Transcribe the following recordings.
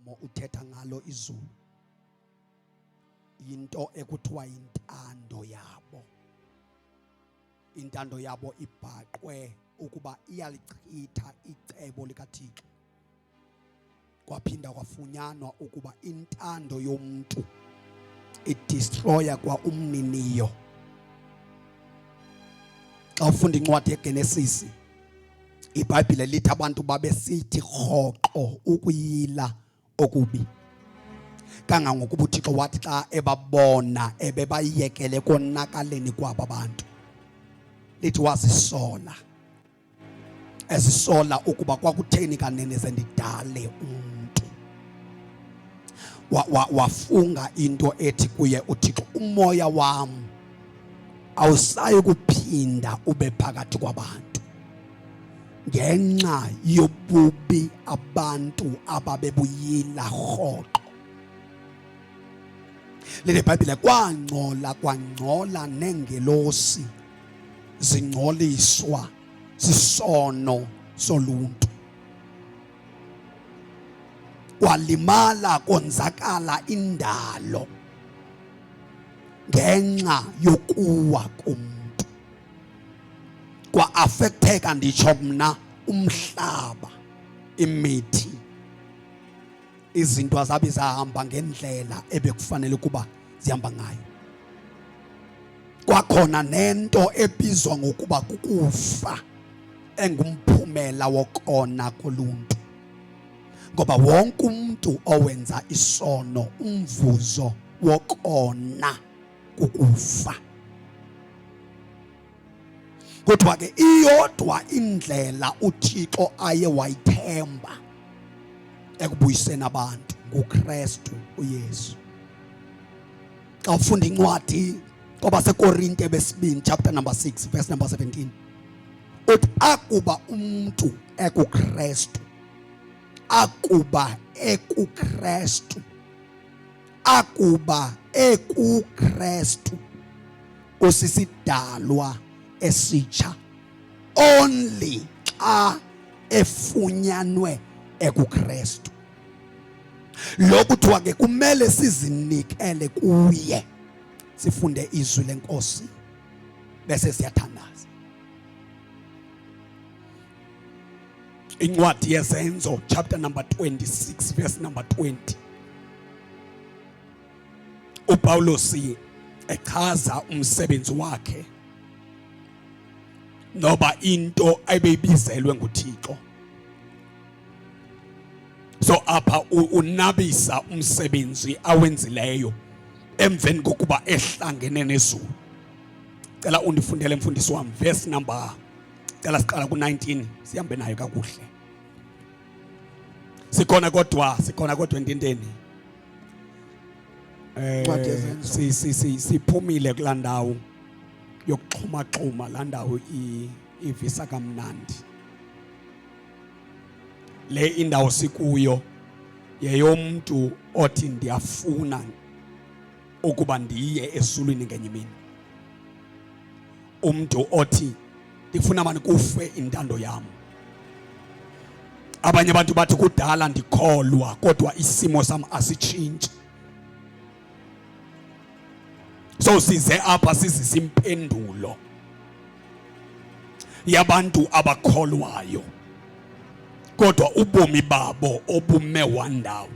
umlomo uthetha ngalo izulu into ekuthiwa intando yabo. Intando yabo ibhaqwe ukuba iyalichitha icebo likaThixo. Kwaphinda kwafunyanwa ukuba intando yomuntu idestroya kwa umniniyo. Xa ufunda incwadi yeGenesis, iBhayibhile lithi abantu babesithi rhoqo ukuyila okubi. Kangangokuba uThixo wathi xa ebabona ebebayekele konakaleni kwabo abantu, lithi wazisola. Ezisola ukuba kwakutheni kanene zendidale umuntu. Wafunga into ethi kuye uThixo, umoya wami awusayi kuphinda ube phakathi kwabantu, ngenxa yobubi abantu ababebuyila rhoqo. Leli Bhayibhile kwangcola nengelosi zingcoliswa sisono soluntu. Kwalimala konzakala indalo ngenxa yokuwa komuntu. Kwa affecteka nditsho mna umhlaba, imithi, izinto azabe zahamba ngendlela ebekufanele kuba zihamba ngayo. Kwakhona nento ebizwa ngokuba kukufa engumphumela wokona koluntu. Ngoba wonke umuntu owenza isono umvuzo wokona kukufa. Kodwa ke iyodwa indlela uThixo aye wayithemba ekubuyiseni abantu nguKristu uYesu. Xa ufunda incwadi kwabaseKorinte besibini chapter number 6 verse number 17, uthi akuba umuntu ekuKristu, akuba ekuKristu, akuba ekuKristu, usisidalwa esitsha only xa efunyanwe ekuKristu. Lokuthiwa ke kumele sizinikele kuye, sifunde izwi lenkosi bese siyathandaza. Incwadi yeZenzo chapter number 26 verse number 20, uPawulos echaza umsebenzi wakhe noba into abeyibizelwe nguThixo. So apha unabisa umsebenzi awenzileyo emveni kokuba ehlangene nezulu. Cela undifundele mfundisi wami verse number, cela siqala ku-19 sihambe nayo kakuhle. Sikhona kodwa intinteni siphumile kulaa ndawo yokuxhumaxhuma. Laa ndawo ivisa kamnandi. Le indawo sikuyo yeyomntu othi ndiyafuna ukuba ndiye esulwini ngenye imini. Umntu othi ndifuna mani kufe intando yam. Abanye abantu bathi kudala ndikholwa kodwa isimo sam asitshintshi. So size apha sizisa impendulo yabantu abakholwayo kodwa ubomi babo obume wandawo,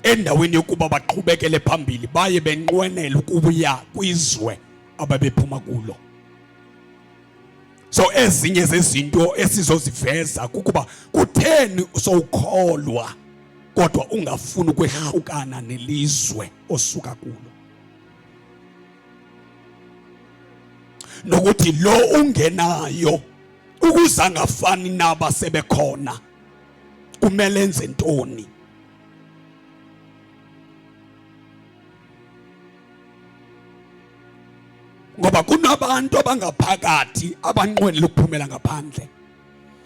endaweni yokuba baqhubekele phambili baye benqwenela ukuya kwizwe ababephuma kulo. So ezinye zezinto esizoziveza kukuba kutheni sowukholwa kodwa ungafuni ukwehlukana nelizwe osuka kulo, nokuthi lo ungenayo ukuze angafani naba sebekhona kumele enze ntoni. Ngoba kunabantu abangaphakathi abanqwenela ukuphumela ngaphandle,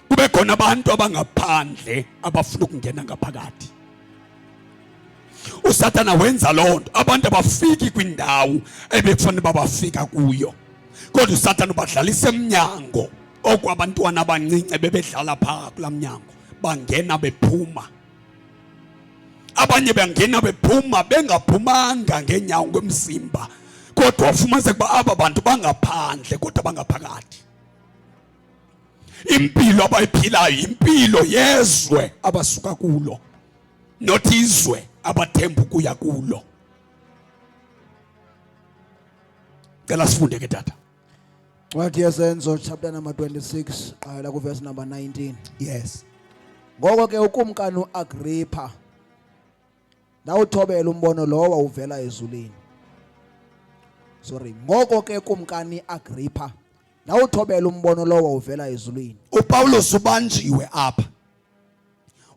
kube khona abantu abangaphandle abafuna ukungena ngaphakathi. uSathana wenza loo nto, abantu abafiki kwindawo ebekufanele babafika kuyo, kodwa uSathana ubadlalisa emnyango okwabantwana abancinci bebedlala phaa kulaa mnyango, bangena bephuma. abanye bangena bephuma bengaphumanga ngenyawo ngomzimba, kodwa wafumaniseka ukuba aba bantu bangaphandle kodwa bangaphakathi. Impilo abayiphilayo impilo yezwe abasuka kulo, not izwe abathemba ukuya kulo. Ngela sifunde ke tata. Ncwadi yesenzo chapter number 26 qala ku verse number 19. Yes. Ngoko ke ukumkani uAgrippa ndawuthobela umbono lowo uvela ezulwini. Ngoko ke kumkani Agrippa ndawuthobela umbono lowo uvela ezulwini. uPawulos ubanjiwe apha,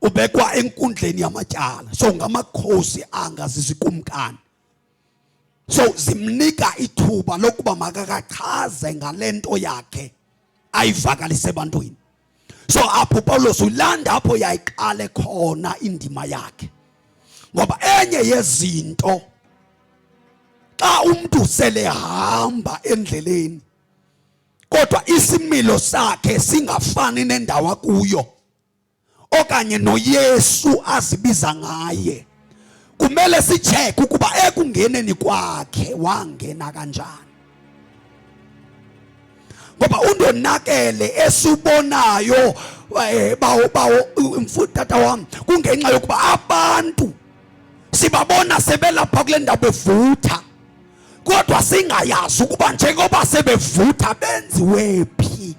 ubekwa enkundleni yamatyala, so ngamakhosi angazizikumkani. So zimnika ithuba lokuba makakachaze ngalento yakhe ayivakalise ebantwini. So apho uPawulos ulanda apho yayiqale khona indima yakhe, ngoba enye yezinto xa umuntu sele hamba endleleni kodwa isimilo sakhe singafani nendawo kuyo okanye noYesu azibiza ngaye, kumele sicheke ukuba ekungeneni kwakhe wangena kanjani. Ngoba undonakele esibonayo mfutata wami kungenxa yokuba abantu sibabona sebelapha kule ndawo bevutha, kodwa singayazi ukuba njengoba sebevutha benziwe phi.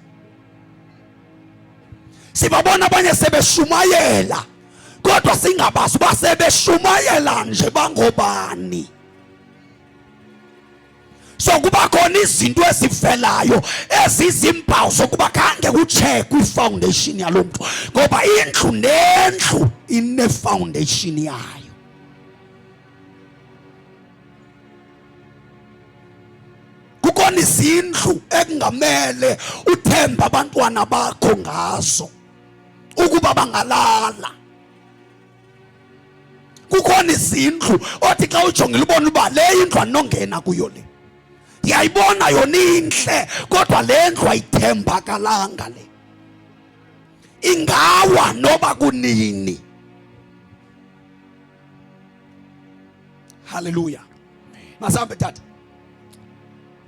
Sibabona abanye sebeshumayela, kodwa singabazi uba sebeshumayela nje bangobani. So kuba khona izinto ezivelayo ezizimpawu zokuba khange kuchekwe ifoundation yalo muntu, ngoba indlu nendlu ine-foundation yayo. Kukhona izindlu ekungamele uthemba abantwana bakho ngazo ukuba bangalala. Kukhona izindlu othi xa ujongile ubona uba le indlu anongena kuyo le, yayibona yona inhle kodwa le ndlu ayithembakalanga le, ingawa noba kunini. Hallelujah. Masambe tata.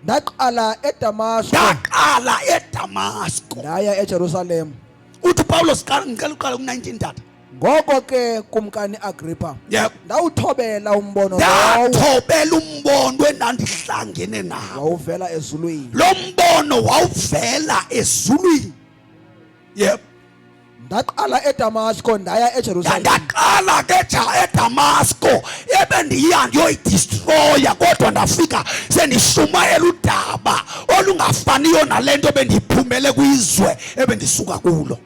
Ndaqala eDamasko ndaya eJerusalem. Uthi Paulos ngicela uqala ku-19 tata. Ngoko ke kumkani Agrippa ndawuthobela umbono lowo, ndathobela umbono endandihlangene nawo wawuvela ezulwini. Lo mbono wawuvela ezulwini. Yep. Ndaqala eDamasko ndaya eJerusalem. Ndaqala ke eDamasko ebendiya ndiyoyidestroya, kodwa ndafika sendishumayela udaba olungafaniyo nalento bendiphumele kwizwe ebendisuka kulo.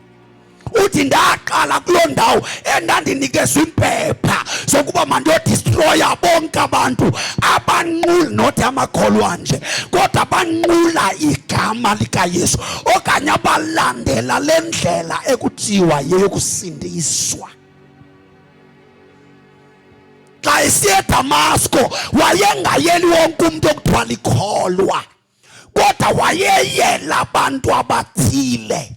Uthi ndaqala kuloo ndawo endandinikezwa impepha zokuba mandiyodestroya bonke abantu abanqula, nothi amakholwa nje, kodwa abanqula igama likaYesu okanye abalandela le ndlela ekuthiwa yeyokusindiswa. Xa esiya eDamasko wayengayeli wonke umuntu okuthiwa likholwa, kodwa wayeyela abantu abathile,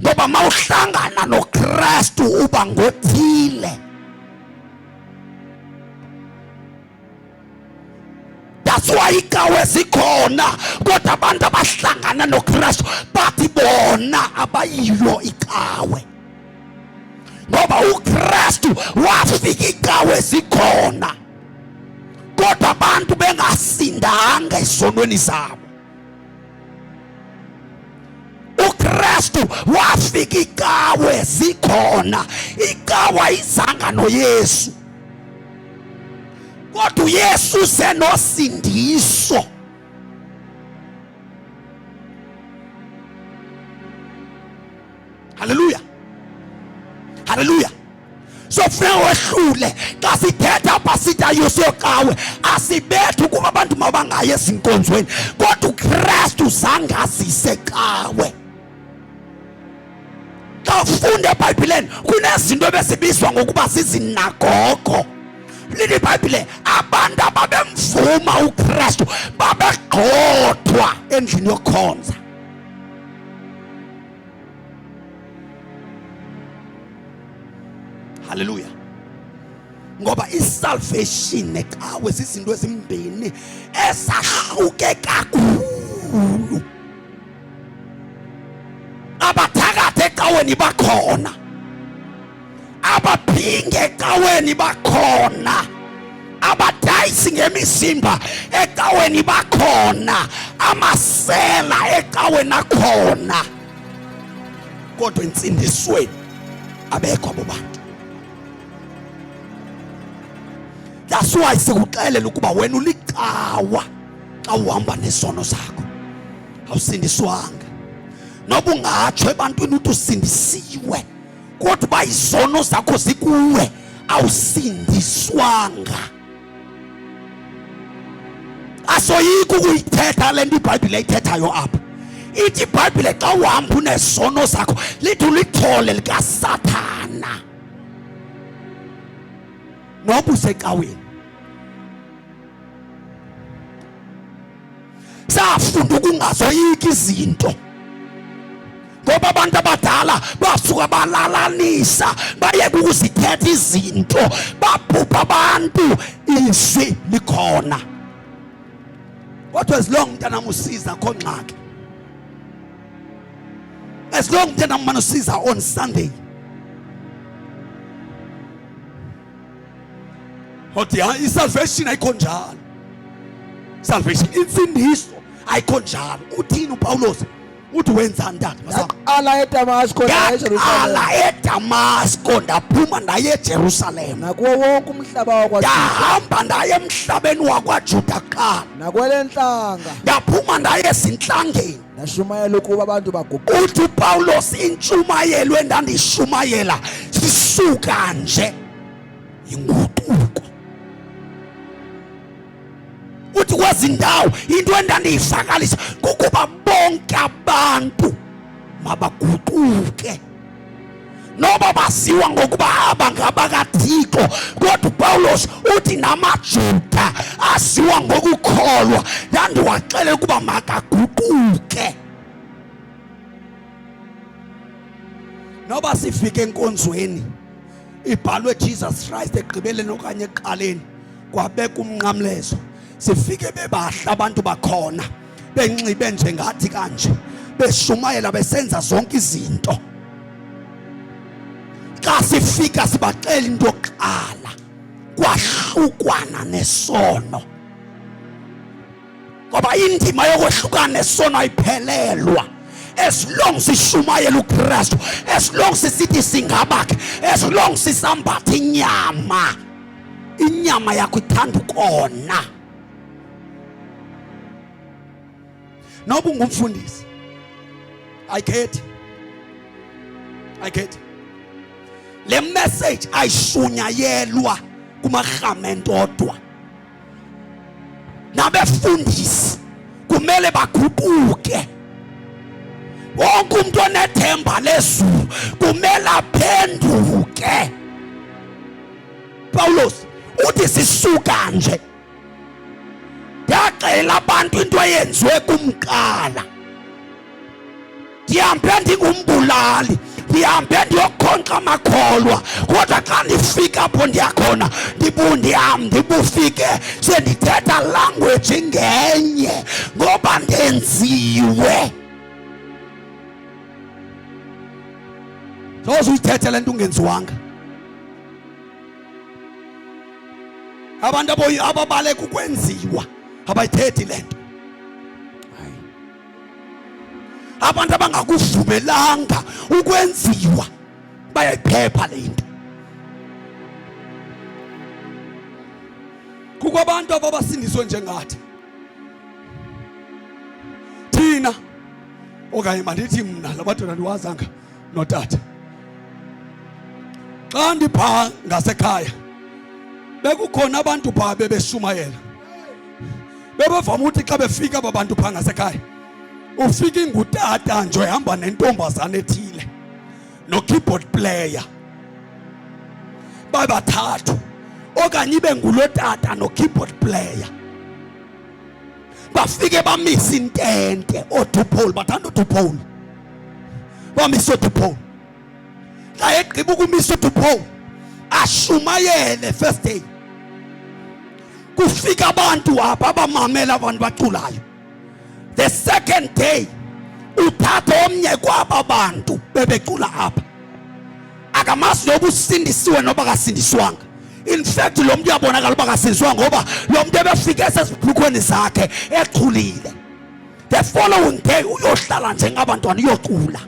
ngoba mawuhlangana noKristu uba ngothile. That's why ikawe zikhona, kodwa abantu abahlangana noKristu bathi bona abayilo ikawe, ngoba uKristu wafika ikawe zikhona kodwa abantu bengasindanga esonweni zabo. uKristu wafika ikawe zikhona, ikawa izanga noYesu, kodwa uYesu senosindiso. Hallelujah. Hallelujah. So kufuneka wehlule xa sithetha apha sithi ayosokawe, asibethe ukuba abantu mabangayi ezinkonzweni, kodwa uKristu zange azise kawe. Xa ufunde eBhayibhileni kunezinto ebezibizwa ngokuba zizinagogo. Lithi iBhayibhile abantu ababemvuma uKristu babegxothwa endlini yokukhonza. Hallelujah. ngoba isalvation necawe zizinto ezimbini ezahluke kakhulu. Abathakathi ecaweni bakhona, abaphinge ecaweni bakhona, abadayisi ngemizimba ecaweni bakhona, amasela ecaweni akhona, kodwa insindisweni abekho abo bantu. That's why sikuxelela ukuba wena ulicawa xa uhamba nesono zakho, awusindiswanga. Noba ungatsho ebantwini uthi usindisiwe, kodwa uba izono zakho zikuwe, awusindiswanga. Asoyiki ukuyithetha le nto iBhayibhile ithethayo apha. Ithi iBhayibhile xa uhamba unezono zakho lithi ulithole likaSathana. Noba usecaweni, safunda ukungazoyiki izinto, ngoba abantu abadala basuka balalanisa bayeka ukuzithetha izinto, babhubha abantu. Izwi likhona, kodwa as long mntanam usiza akho ngxaki. As long mntanam umane usiza on Sunday, othi hayi isalvation ayikho njalo, salvation insindiso ayikho njalo. Uthini uPawulos? Uthi wenzani tata? Yaqala eDamasko ndaya eJerusalem. Yaqala eDamasko ndaphuma ndaya eJerusalem. Nakuwo wonke umhlaba wakwaJuda. Ndahamba ndaya emhlabeni wakwaJuda kuqala. Nakwelenhlanga. Ndaphuma ndaya ezinhlangeni. Ndashumayela ukuba abantu baguquke. Uthi uPawulos intshumayelo endandishumayela sisuka nje inguquko. Uthi kwezi ndawo into endandiyivakalisa kukuba bonke abantu mabaguquke, noba basiwa ngokuba aba ngabakaThixo, kodwa uPawulos uthi namaJuda asiwa ngokukholwa ndandiwaxelela ukuba makaguquke. Noba sifike enkonzweni ibhalwe Jesus Christ egqibeleni okanye ekuqaleni kwabeka umnqamlezo, sifike bebahle abantu bakhona benxibe njengathi kanje, beshumayela besenza zonke izinto. Xa sifika sibaxela into yokuqala, kwahlukwana nesono, ngoba indima yokwehlukana nesono ayiphelelwa. As long sishumayela uKristu, as long sisithi singabakhe, as long sisambatha inyama, inyama yakho ithanda ukona. Noba ungumfundisi, ayikhethi le message ayishunyayelwa kumarhamente odwa. Nabefundisi kumele baguquke. Wonke umuntu onethemba lezulu kumele aphenduke. Pawulos uthi sisuka nje, ndaxela abantu into eyenziwe kumqala. Ndihambe ndingumbulali, ndihambe ndiyokhonqa amakholwa, kodwa xa ndifika apho ndiyakhona ndibufike sendithetha language ngenye ngoba ndenziwe. Soze uyithethe le nto ungenziwanga. Abantu ababaleka ukwenziwa abayithethi le nto. Abantu abangakuvumelanga ukwenziwa bayayiphepha le nto. Kukho abantu abasindiswe njengathi thina, okanye mandithi mna labadoda ndiwazanga notata. Xa ndipha ngasekhaya bekukhona abantu phaa bebeshumayela, bebavama ukuthi xa befika aba bantu phaa ngasekhaya, ufika ingutata nje ehamba nentombazane ethile no-keyboard player, babathathu okanye ibe ngulotata no-keyboard player, bafike bamisa intente. ODuPaul bathanda uDuPaul, bamisa uDuPaul. Xa egqiba ukumisa uDuPaul ashumayele first day. Kufika abantu apha abamamela abantu baculayo. The second day uthatha omnye kwaba bantu bebecula apha. Akamazi noba usindisiwe noba kasindiswanga. In fact lo muntu uyabonakala uba kasindiswanga ngoba lo muntu ebefika esesibhlukhweni zakhe echulile. The following day uyohlala njengabantwana uyocula.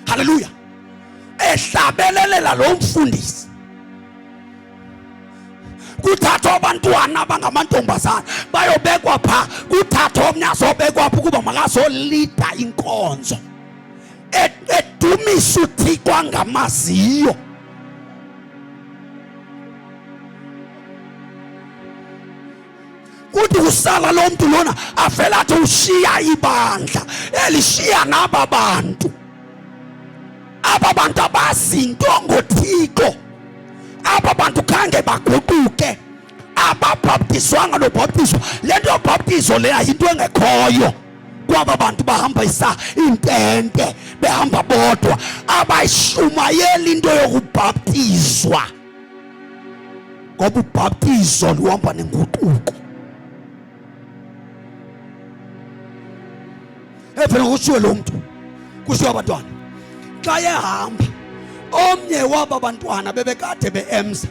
Hallelujah. Ehlabelelela lo mfundisi. Kuthatha abantwana abangamantombazana bayobekwa pha, kuthatha omnye azobekwa pha ukuba makazolida inkonzo. Edumisa uThixo angamaziyo. Kuthi usala lo muntu lona avela athi ushiya ibandla elishiya naba bantu. Aba bantu abazinto ngoThixo. Aba bantu khange baguquke. Ababhaptizwanga nobhaptizo. Lento bhaptizo le ayinto engekhoyo. Kwaba bantu bahamba intente behamba bodwa abayishumayeli into yokubhaptizwa. Ngoba ubhaptizo luhamba nenguquko. Evela kushiwe lo muntu, kushiwe abantwana xa ehamba omnye waba bantwana bebekade beemza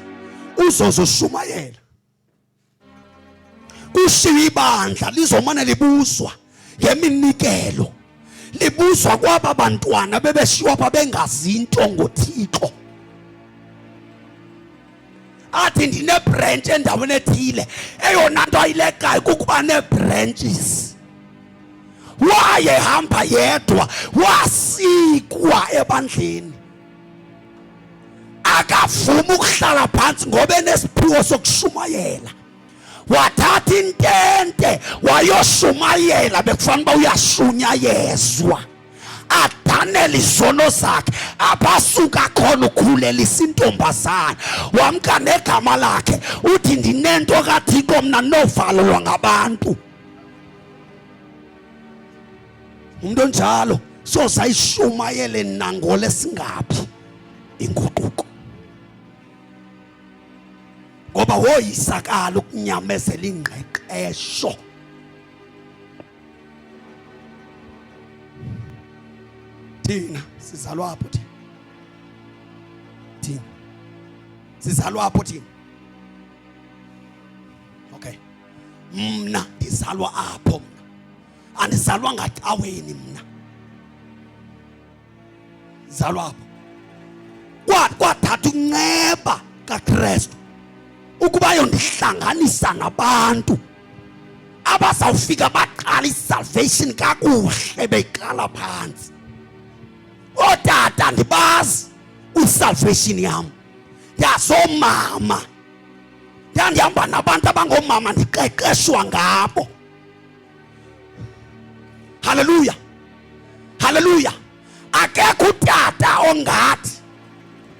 uzozoshumayela. Kushiwe ibandla lizomane libuzwa ngeminikelo, libuzwa kwaba bantwana bebeshiwa pha bengazinto ngoThixo. Athi ndine branch endaweni ethile, eyona nto ayilekayo kukuba nee-branches. Wayehamba yedwa, wasikwa ebandleni, akavuma ukuhlala phansi ngoba enesiphiwo sokushumayela. Wathatha intente wayoshumayela, bekufanele uba uyashunyayezwa, adanele izono zakhe. Abasuka khona ukhulelisa intombazana, wamka negama lakhe, uthi ndinento kaThixo mna novalelwa ngabantu. Umuntu onjalo sozayishumayele nangole singaphi inguquko. Ngoba woyisakala ukunyamezela ingqeqesho. Thina sizalwa apho thina. Thina sizalwa apho thina. Okay. Mna ndizalwa apho mna. Andizalwa ngacaweni mna. Zalwa apho. Kwathatha unceba kaKristu ukuba yondihlanganisa nabantu abazawufika baqala isalvation kakuhle beyiqala phansi. Otata ndibazi isalvation yam. Ndiyazomama. Ndihamba nabantu abangomama ndiqeqeshwa ngabo. Hallelujah. Hallelujah. Akekho utata ongathi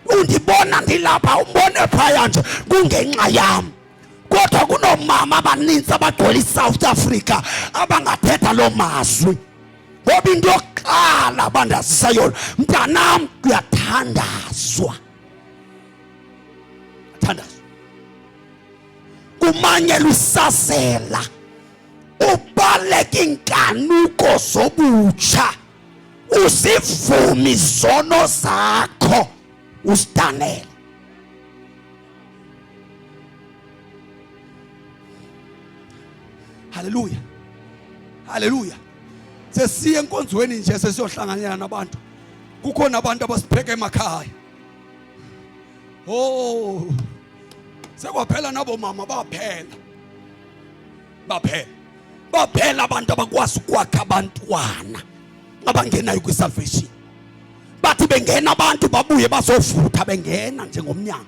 undibona ndilapha umbone phaya nje kungenxa yam. Kodwa kunomama abaninzi abagcwele iSouth Africa abangathetha lo mazwi. Ngoba into yokuqala abandazisa yona, mntanam kuyathandazwa. Thandazwa. Kumanyelwa isazela. Ubaleka inkanuko zobutsha. Usivumi izono zakho. Usidanele. Hallelujah. Hallelujah. Sesiye enkonzweni nje sesiyohlanganyela nabantu. Kukhona abantu abasipheka emakhaya. Oh. Sekwaphela nabo mama baphela. Baphela abantu abakwazi ukwakha abantwana abangenayo kwisalvation. Bathi bengena abantu babuye bazovutha bengena njengomnyango.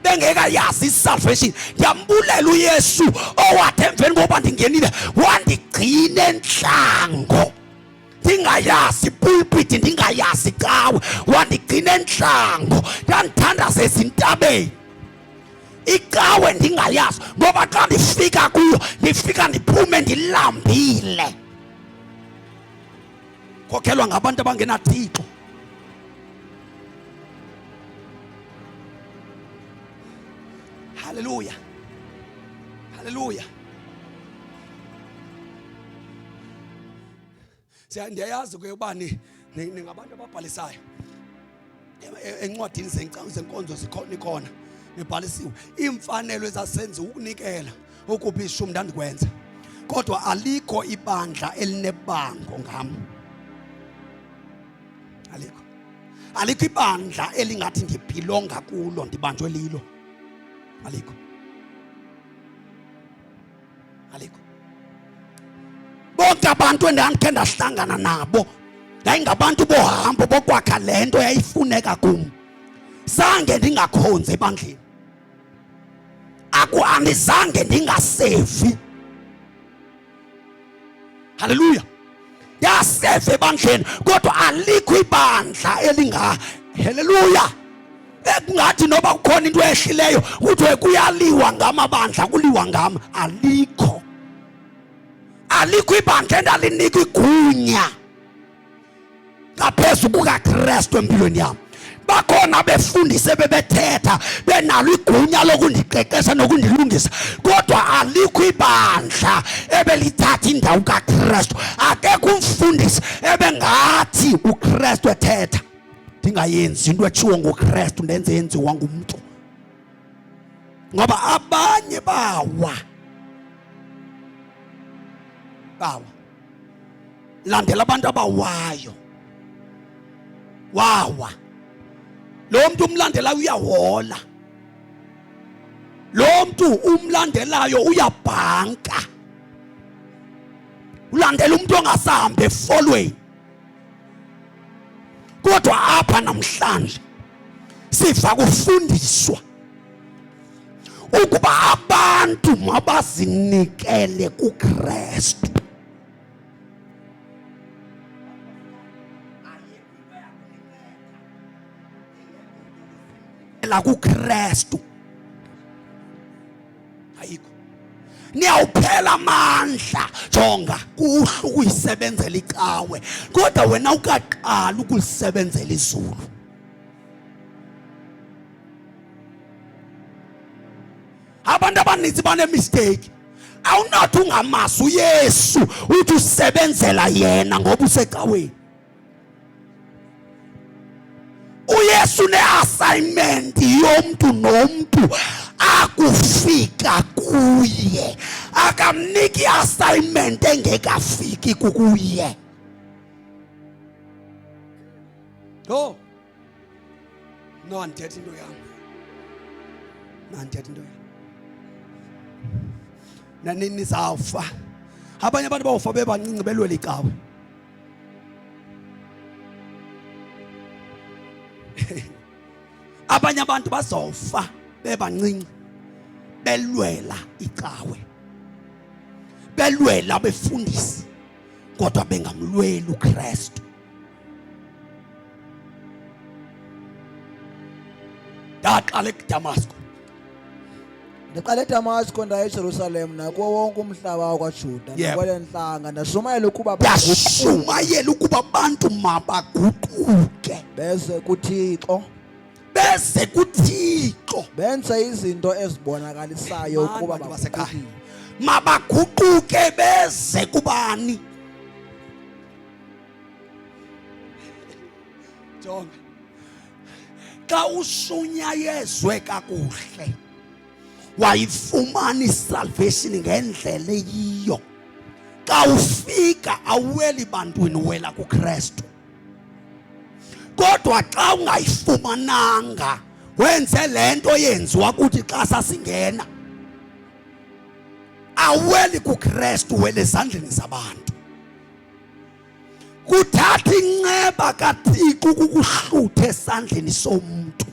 Bengeka yazi isalvation. Ndiyambulela uYesu owathi emveni ngoba ndingenile wandigcina entlango. Ndingayazi pulpit, ndingayazi cawe, wandigcina entlango. Ndandithandaza ezintabeni. Icawe ndingayazi ngoba xa ndifika kuyo ndifika ndiphume ndilambile. Khokhelwa ngabantu abangenaThixo. Hallelujah. Hallelujah. Ndiyayazi ke uba ningabantu ababhalisayo encwadini zenkonzo zikhona nibhalisiwe imfanelo ezasenza ukunikela ukuphi ishumi ndandikwenza kodwa alikho ibandla elinebango ngam. Alikho ibandla elingathi ndibhilonga kulo ndibanjwe lilo. Alikho. Bonke abantu endandikhe ndahlangana nabo yayingabantu bohambo bokwakha le nto yayifuneka kum. Zange ndingakhonzi ebandleni. Andizange ndingasevi. Hallelujah. Yaseve ebandleni kodwa alikho ibandla hallelujah. Ekungathi noba kukhona into ehlileyo kuthiwe kuyaliwa ngamabandla kuliwa ngama. Alikho ibandla endalinikwa igunya ngaphezu kukaKristu empilweni yami. Bakhona befundise bebethetha benalo igunya lokundiqeqesha nokundilungisa kodwa alikho ibandla ebelithatha indawo kaKristu. Akekho umfundisi ebengathi uKristu ethetha ndingayenzi into etshiwo ngoKristu ndenze yenziwa ngumntu. Ngoba abanye bawa landela abantu abawayo. Wawa lo mntu umlandelayo uyahola. Lo mntu umlandelayo uyabhanka. Ulandela umuntu ongasahambi efolweni. Kodwa apha namhlanje siva kufundiswa ukuba abantu mabazinikele kuKristu. La kuKristu ayikho. Niyawuphela amandla jonga kuhle ukuyisebenzela icawe kodwa wena ukaqala ukulisebenzela izulu. Abantu abaninzi banemistake. Awunathi ungamazi uYesu uthi usebenzela yena ngoba usecaweni. uYesu ne-assignment yomuntu nomuntu akufika kuye. Akamniki assignment engekafiki kuye. No andithetha into yami. Nizawufa. Abanye abantu bawufa bebancinci belwela icawe. Abanye abantu bazofa bebancinci belwela icawe. Belwela befundisi kodwa bengamlweli uKristu. Ndaqala eDamasco. Ndiqale eDamasco ndaya eJerusalem nakuwo wonke umhlaba wakwaJuda nakwale nhlanga ndashumayela ukuba abantu mabaguquke beze kuThixo. Benze izinto ezibonakalisayo ukuba basekhaya. Mabaguquke beze kubani? Jonga. Xa ushunyayezwe kakuhle wayifumana isalvation ngendlela eyiyo. Xa ufika awuweli bantwini wela kuKristu. Kodwa xa ungayifumananga wenze lento yenziwa kuthi xa sasingena. Awuweli kuKristu wele ezandleni zabantu. Kuthatha inceba kaThixo ukukuhlutha esandleni somuntu.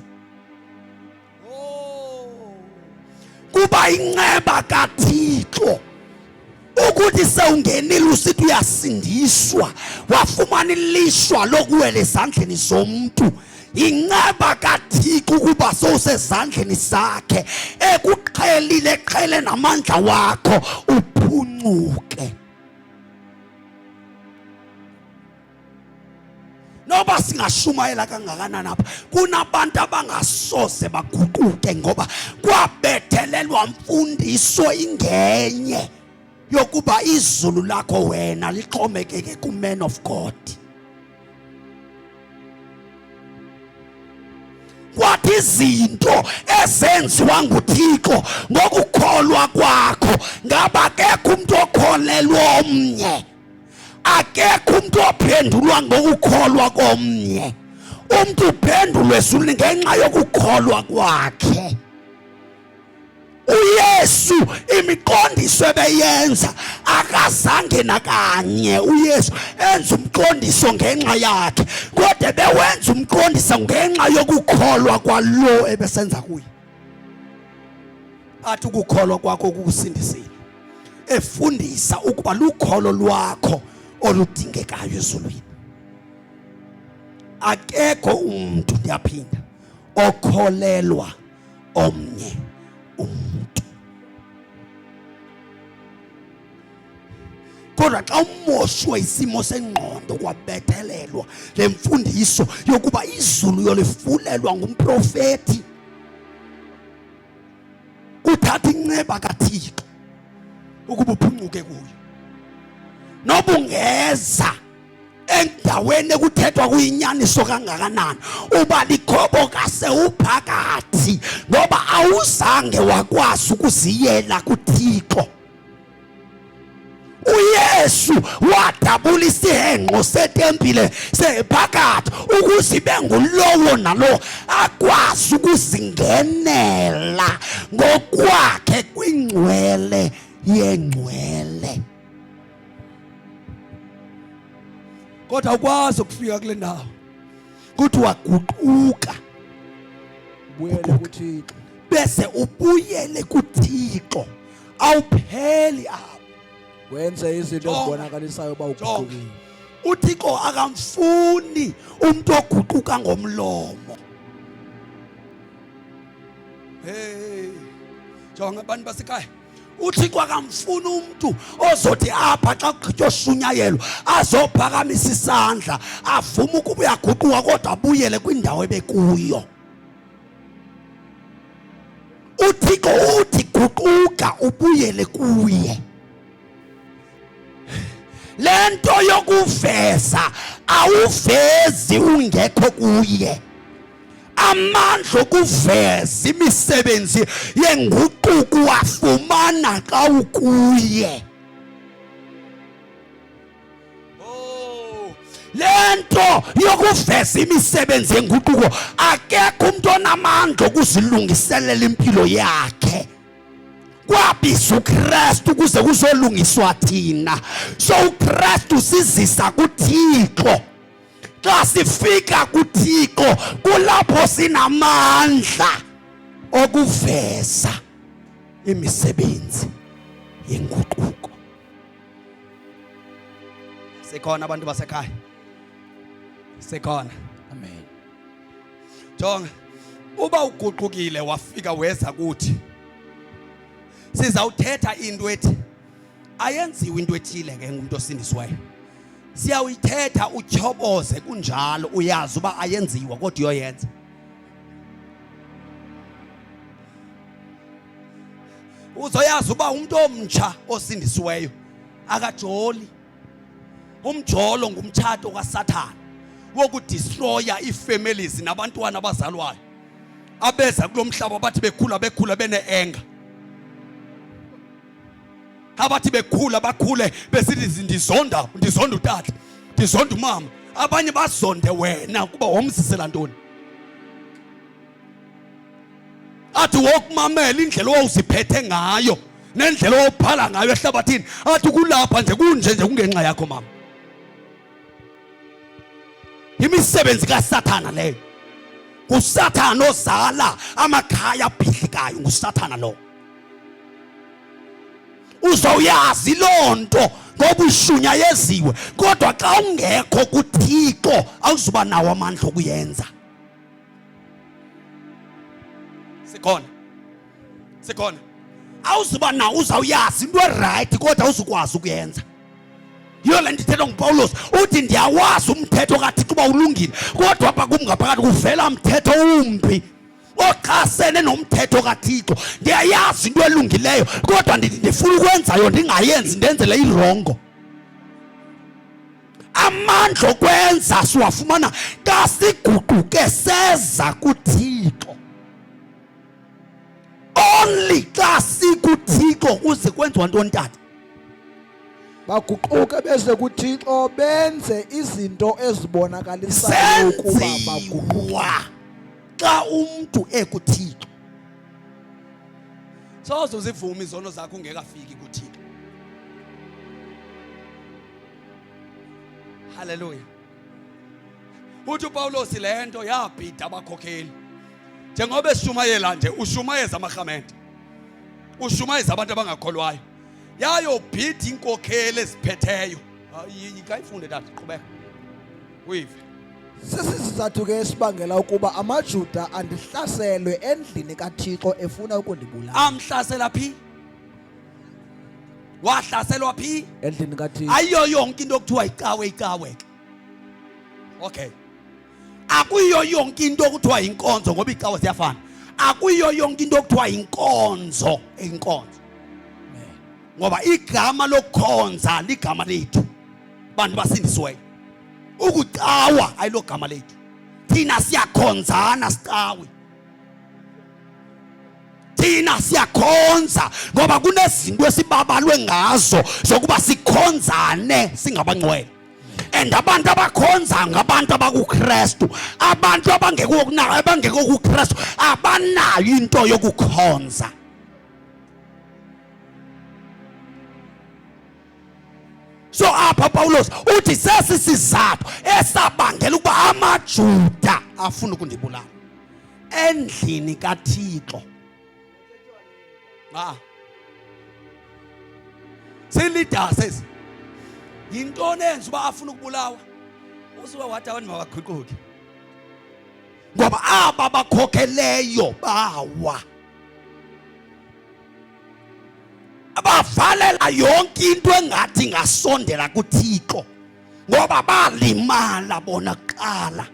Kuba inceba kaThixo ukuthi sewungenile usithi uyasindiswa wafumana ilishwa lokuwela ezandleni zomuntu. Inceba kaThixo ukuba sowusezandleni zakhe ekuqhelile eqhele namandla wakho uphuncuke. Noba singashumayela kangakanani apha kunabantu abangasoze baguquke ngoba kwabethelelwa mfundiso ingenye yokuba izulu lakho wena lixhomekeke ku-man of God. Kwathi izinto ezenziwa nguThixo ngokukholwa kwakho ngaba akekho umuntu okholelwa omnye, akekho umuntu ophendulwa ngokukholwa komnye. Umuntu uphendulwe ezulwini ngenxa yokukholwa kwakhe. uYesu imiqondiso ebeyenza akazange nakanye uYesu enza umqondiso ngenxa yakhe, kodwa bewenza umqondiso ngenxa yokukholwa kwalo ebesenza kuye. Athi ukukholwa kwakho kukusindisile, efundisa ukuba lukholo lwakho oludingekayo ezulwini. Akekho umuntu, ndiyaphinda, okholelwa omnye umuntu. Kodwa xa umoshwe isimo sengqondo kwabethelelwa le mfundiso yokuba izulu yolifulelwa ngumprofeti, uthatha inceba kaThixo ukuba uphuncuke kuyo. Nobungeza endaweni ekuthethwa kuyinyaniso kangakanani, uba likhoboka sewuphakathi ngoba awuzange wakwazi ukuziyela kuThixo. uYesu wadabula isihenqo setempile sephakathi ukuze bengulowo nalo akwazi ukuzingenela ngokwakhe kwingcwele yengcwele. Kodwa ukwazi ukufika kule ndawo kuthi waguquka ubuyele kuThixo, bese ubuyele kuThixo, awupheli apho. wenze izinto ezibonakalisayo uba uguqukile. uThixo akamfuni umuntu oguquka ngomlomo. Hey, jonga abantu basekhaya, uThixo akamfuni umuntu ozothi apha xa kugqitywa ushunyayelo azophakamisa isandla avume ukuba uyaguquka kodwa abuyele kwindawo ebekuyo. uThixo uthi guquka ubuyele kuye. Lento yokuveza awuvezi ungekho kuye. Amandla okuveza imisebenzi yenguquko wafumana xa ukuye. Lento yokuveza imisebenzi yenguquko akekho umuntu onamandla okuzilungiselela impilo yakhe. Kwabizwa uKristu ukuze kuzolungiswa thina. So uKristu sizisa kuThixo. Xa sifika kuThixo kulapho sinamandla okuveza imisebenzi yenguquko. Sekhona abantu basekhaya, sekhona. Amen. Jonga, uba uguqukile wafika weza kuthi, sizawuthetha into ethi ayenziwe into ethile ke ngumuntu osindiswayo. Siyawuyithetha utyhoboze kunjalo, uyazi uba ayenziwa kodwa uyoyenza. Uzoyazi uba umuntu omtsha osindisiweyo akajoli. Umjolo ngumtshato kaSathane wokudestroya iifamilies nabantwana abazalwayo abeza kulomhlaba bathi bekhula bene-anger. Abathi bekhula bakhule besithi ndizonda utata, ndizonda umama. Abanye bazonde wena kuba womzisela ntoni. Athi wokumamela indlela owawuziphethe ngayo nendlela owuphala ngayo ehlabathini, athi kulapha nje kunje kungenxa yakho mama. Imisebenzi kaSathana leyo. nguSathana ozala amakhaya abhidlikayo, nguSathana lo. Uzawuyazi lonto ngoba ushunyayeziwe, kodwa xa ungekho kuThixo awuzuba nawo amandla okuyenza. Sikhona awuzuba nawo, uzawuyazi into right kodwa awuzukwazi ukuyenza. Yiyo le ndithetha nguPawulos uthi ndiyawazi umthetho kaThixo uba ulungile kodwa apha kum ngaphakathi kuvela umthetho umbi oxhasene nomthetho kaThixo. Ndiyayazi into elungileyo kodwa ndifuna ukwenzayo ndingayenzi, ndenzele irongo. Amandla okwenza siwafumana xa siguquke seza kuThixo. Only xa sikuThixo kuze kwenziwa ntoni tata? Baguquke bese kuThixo benze izinto ezibonakalisayo ukuba baguquka. Xa umuntu ekuThixo soze uzivuma izono zakho ungekafiki kuThixo. Hallelujah. Uthi uPawulos lento yabhida abakhokheli. Njengoba eshumayela nje ushumayeza amakhamente. Ushumayeza abantu abangakholwayo. Yayo bhida inkokheli eziphetheyo. Yikayifunde tata qhubeka. Uyive. Sesizathu ke sibangela ukuba amaJuda andihlaselwe endlini kaThixo efuna ukundibulala. Amhlasela phi? Wahlaselwa phi? Endlini kaThixo. Ayiyo yonke into okuthiwa ikawe. Okay. Akuyiyo yonke into okuthiwa inkonzo ngoba ikawe ziyafana. Akuyiyo yonke into okuthiwa inkonzo. Ngoba igama lokukhonza ligama lethu. Bantu basindisiweyo. Ukucawa ayilo gama lethu. Thina siyakhonzana sicawe. Thina siyakhonza ngoba kunezinto esibabalwe ngazo zokuba sikhonzane singabangcwele. And abantu abakhonza ngabantu abakuKristu. Abantu abangekho kuKristu abanayo into yokukhonza. So apha Paulos uthi sesisizathu esabangela ukuba amaJuda afuna ukundibulala endlini kaThixo. Silidas yintoni enze uba afuna ukubulawa? Usuke wathi abantu mabaqhuquke ngoba aba bakhokheleyo bawa. Abavalela yonke into engathi ngasondela kuThixo ngoba balimala bona kuqala.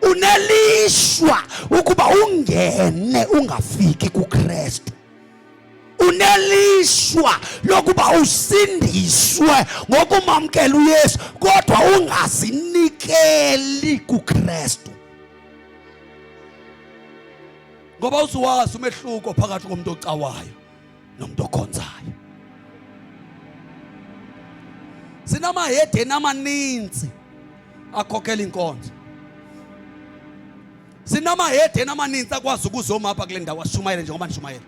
Unelishwa ukuba ungene ungafiki kuKristu. Unelishwa lokuba usindiswe ngokumamkela uYesu kodwa ungazinikeli kuKristu. Ngoba usuwazi umehluko phakathi komuntu ocawayo nomuntu okhonzayo. Sinamahedeni amaninzi akhokhela inkonzo. Sinamahedeni amaninzi akwazi ukuzoma apha kule ndawo ashumayele njengoba nishumayela.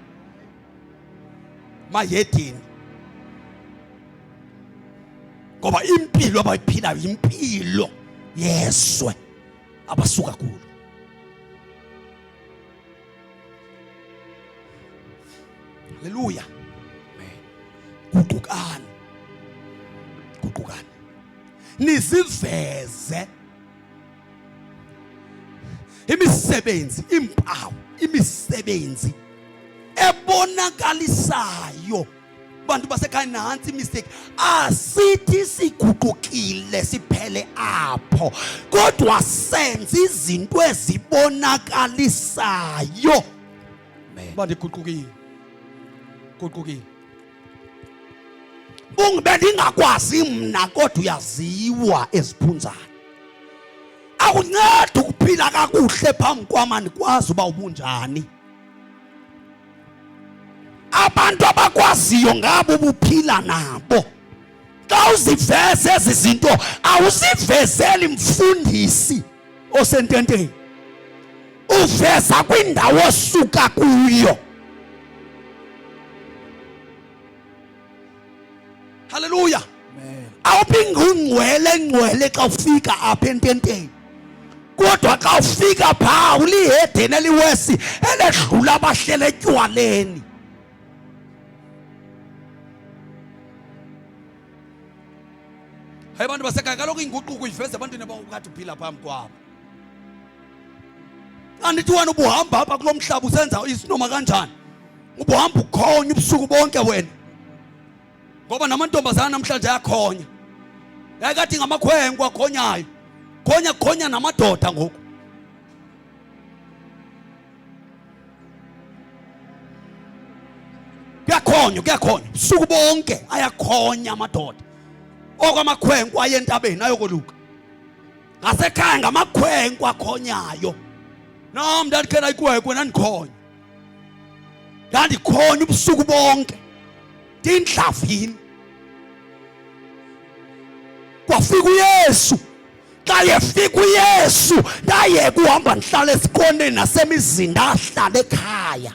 Mahedeni. Ngoba impilo abayiphilayo impilo yeswe abasuka kulo. Hallelujah. Guqukani. Niziveze imisebenzi, impawu, imisebenzi ebonakalisayo. Bantu basekhaya nansi mistake. Asithi siguqukile siphele apho. Kodwa senze izinto ezibonakalisayo. Bantu guqukile. Ungibe ndingakwazi mna kodwa uyaziwa eziphunzana. Akunceda ukuphila kakuhle phambi kwamani kwazi uba ubunjani. Abantu abakwaziyo ngabo ubuphila nabo. Xa uziveze ezi zinto awuzivezeli mfundisi osententeni. Uveza kwindawo osuka kuyo. Hallelujah. Awuphinga ngcwele xa ufika apha ententeni. Kodwa xa ufika phaa ulihedeni eliwesi eledlula abahlele etywaleni. Hayi bantu basekhaya kaloku inguquko uyiveza ebantwini abakade uphila phambi kwabo. Andithi wena ubuhamba apha kulo mhlaba usenza isinoma kanjani? Ubuhamba ukhonya ubusuku bonke wena. Ngoba namantombazana namhlanje ayakhonya. Yayikathi ngamakhwenkwe akhonyayo. Khonya namadoda ngoku. Kuyakhonya. Suku bonke ayakhonya amadoda. Okwamakhwenkwe aye entabeni ayokoluka. Ngasekhaya ngamakhwenkwe akhonyayo. Nami ndandikhe nayikwekwe nandikhonya. Ndandikhonya ubusuku bonke. Ndindlavini. Kwafika uYesu. Xa yefika uYesu, ndayeka uhamba ndihlala esikoneni nasemizini ndahlala ekhaya.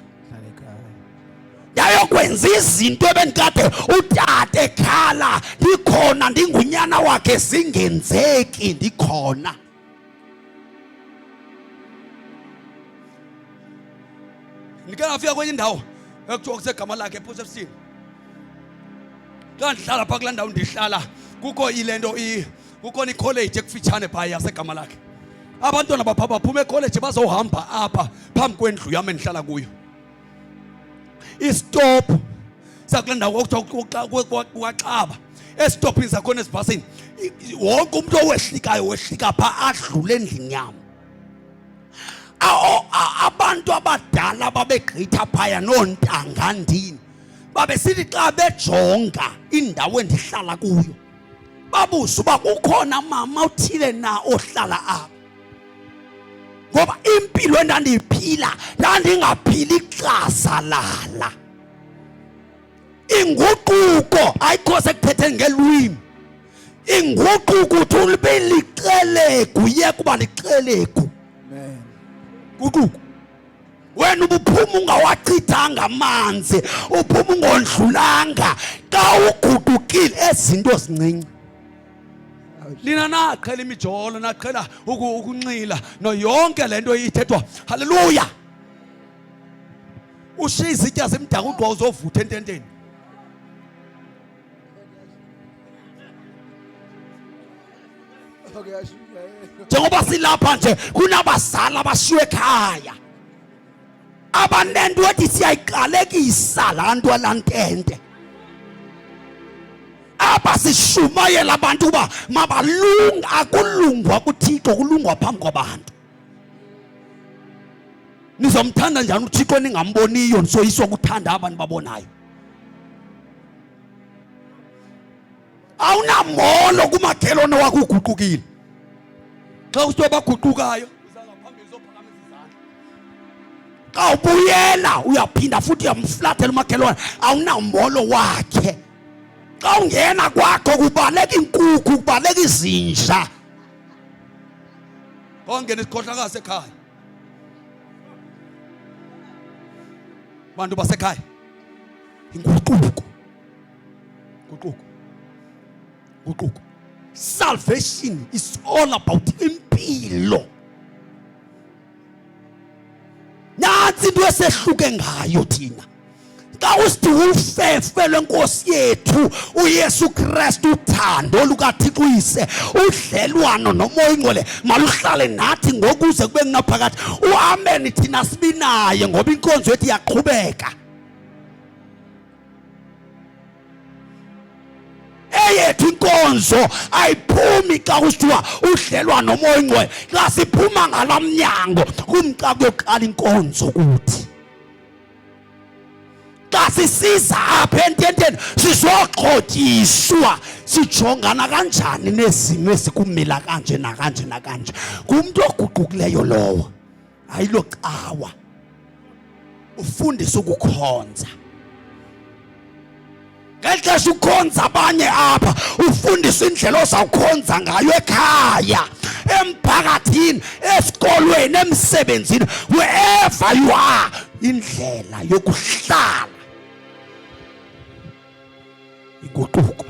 Ndayokwenza izinto ebendikade utata ekhala ndikhona ndingunyana wakhe zingenzeki ndikhona. Ndike ndafika kwenye indawo ekuthiwa kusegama lakhe ePotchefstroom. Xa ndihlala phaa kulaa ndawo ndihlala kukho ilento kukhona ikholeji ekufitshane phaa yasegama lakhe. Abantwana bapha baphuma ekholeji bazohamba apha phambi kwendlu yam endihlala kuyo. Istop sakule ndawo kuthiwa kwaXaba. Estopini zakhona esibhasini wonke umuntu wehlika phaa adlule endlini yam. Abantu abadala babegqitha phaya noontanga ndini babesithi xa bejonga indawo endihlala kuyo babuza uba kukhona mama uthile na ohlala apha. Ngoba impilo endandiyiphila ndandingaphili ixasa lala. Inguquko ayikho sekuthetheni ngelwimi. Inguquko uthi ube liqelegu yeka uba liqelegu. Amen. Guquko. Wena ubuphuma ungawachithanga amanzi, uphuma ungondlulanga xa uguqukile ezinto zincinci. Lina naqhela imijolo naqhela ukunxila no yonke lento ithethwa. Haleluya. Ushiya izitya zemdaka ugqa uzovutha ententeni. Njengoba silapha nje kunabazali abashiywe ekhaya abanento ethi siyayiqalekisa laa nto laa ntente. Apha sishumayela abantu uba mabalunga, akulungwa kuThixo, kulungwa phambi kwabantu. Nizomthanda njani uThixo ningamboniyo nisoyiswa kuthanda abantu babonayo? Awunamolo kumakhelwane wakho uguqukile. Xa usithiwa baguqukayo uzangaphambili uzophakamisa izandla. Xa ubuyela uyaphinda futhi uyamflathela umakhelwane awunamolo wakhe. Xa ungena kwakho kubaleka inkukhu, kubaleka izinja. Ongena isikhohlakazi ekhaya. Bantu basekhaya. Inguquko. Salvation is all about impilo. Nansi into esehluke ngayo thina. Xa usithi ufefe lwenkosi yethu uYesu Kristu, uthando lukaThixo uyise, udlelwano nomoya oyingcwele maluhlale nathi ngokuze kube kunaphakade. Uamen thina sibinaye ngoba inkonzo yethu iyaqhubeka. Eyethu inkonzo ayiphumi xa kusithiwa udlelwano nomoya oyingcwele. Xa siphuma ngalamnyango kumca kuyoqala inkonzo kuthi. Xa sisiza apha ententeni sizoxhotyiswa sijongana kanjani nezimo ezikumila kanje nakanje nakanje. Kumntu oguqukileyo lowo ayilo cawa. Ufundisa ukukhonza. Ngexesha ukhonza abanye apha ufundisa indlela ozawukhonza ngayo ekhaya, emphakathini, esikolweni, emsebenzini, wherever you are, indlela yokuhlala. Inguquko.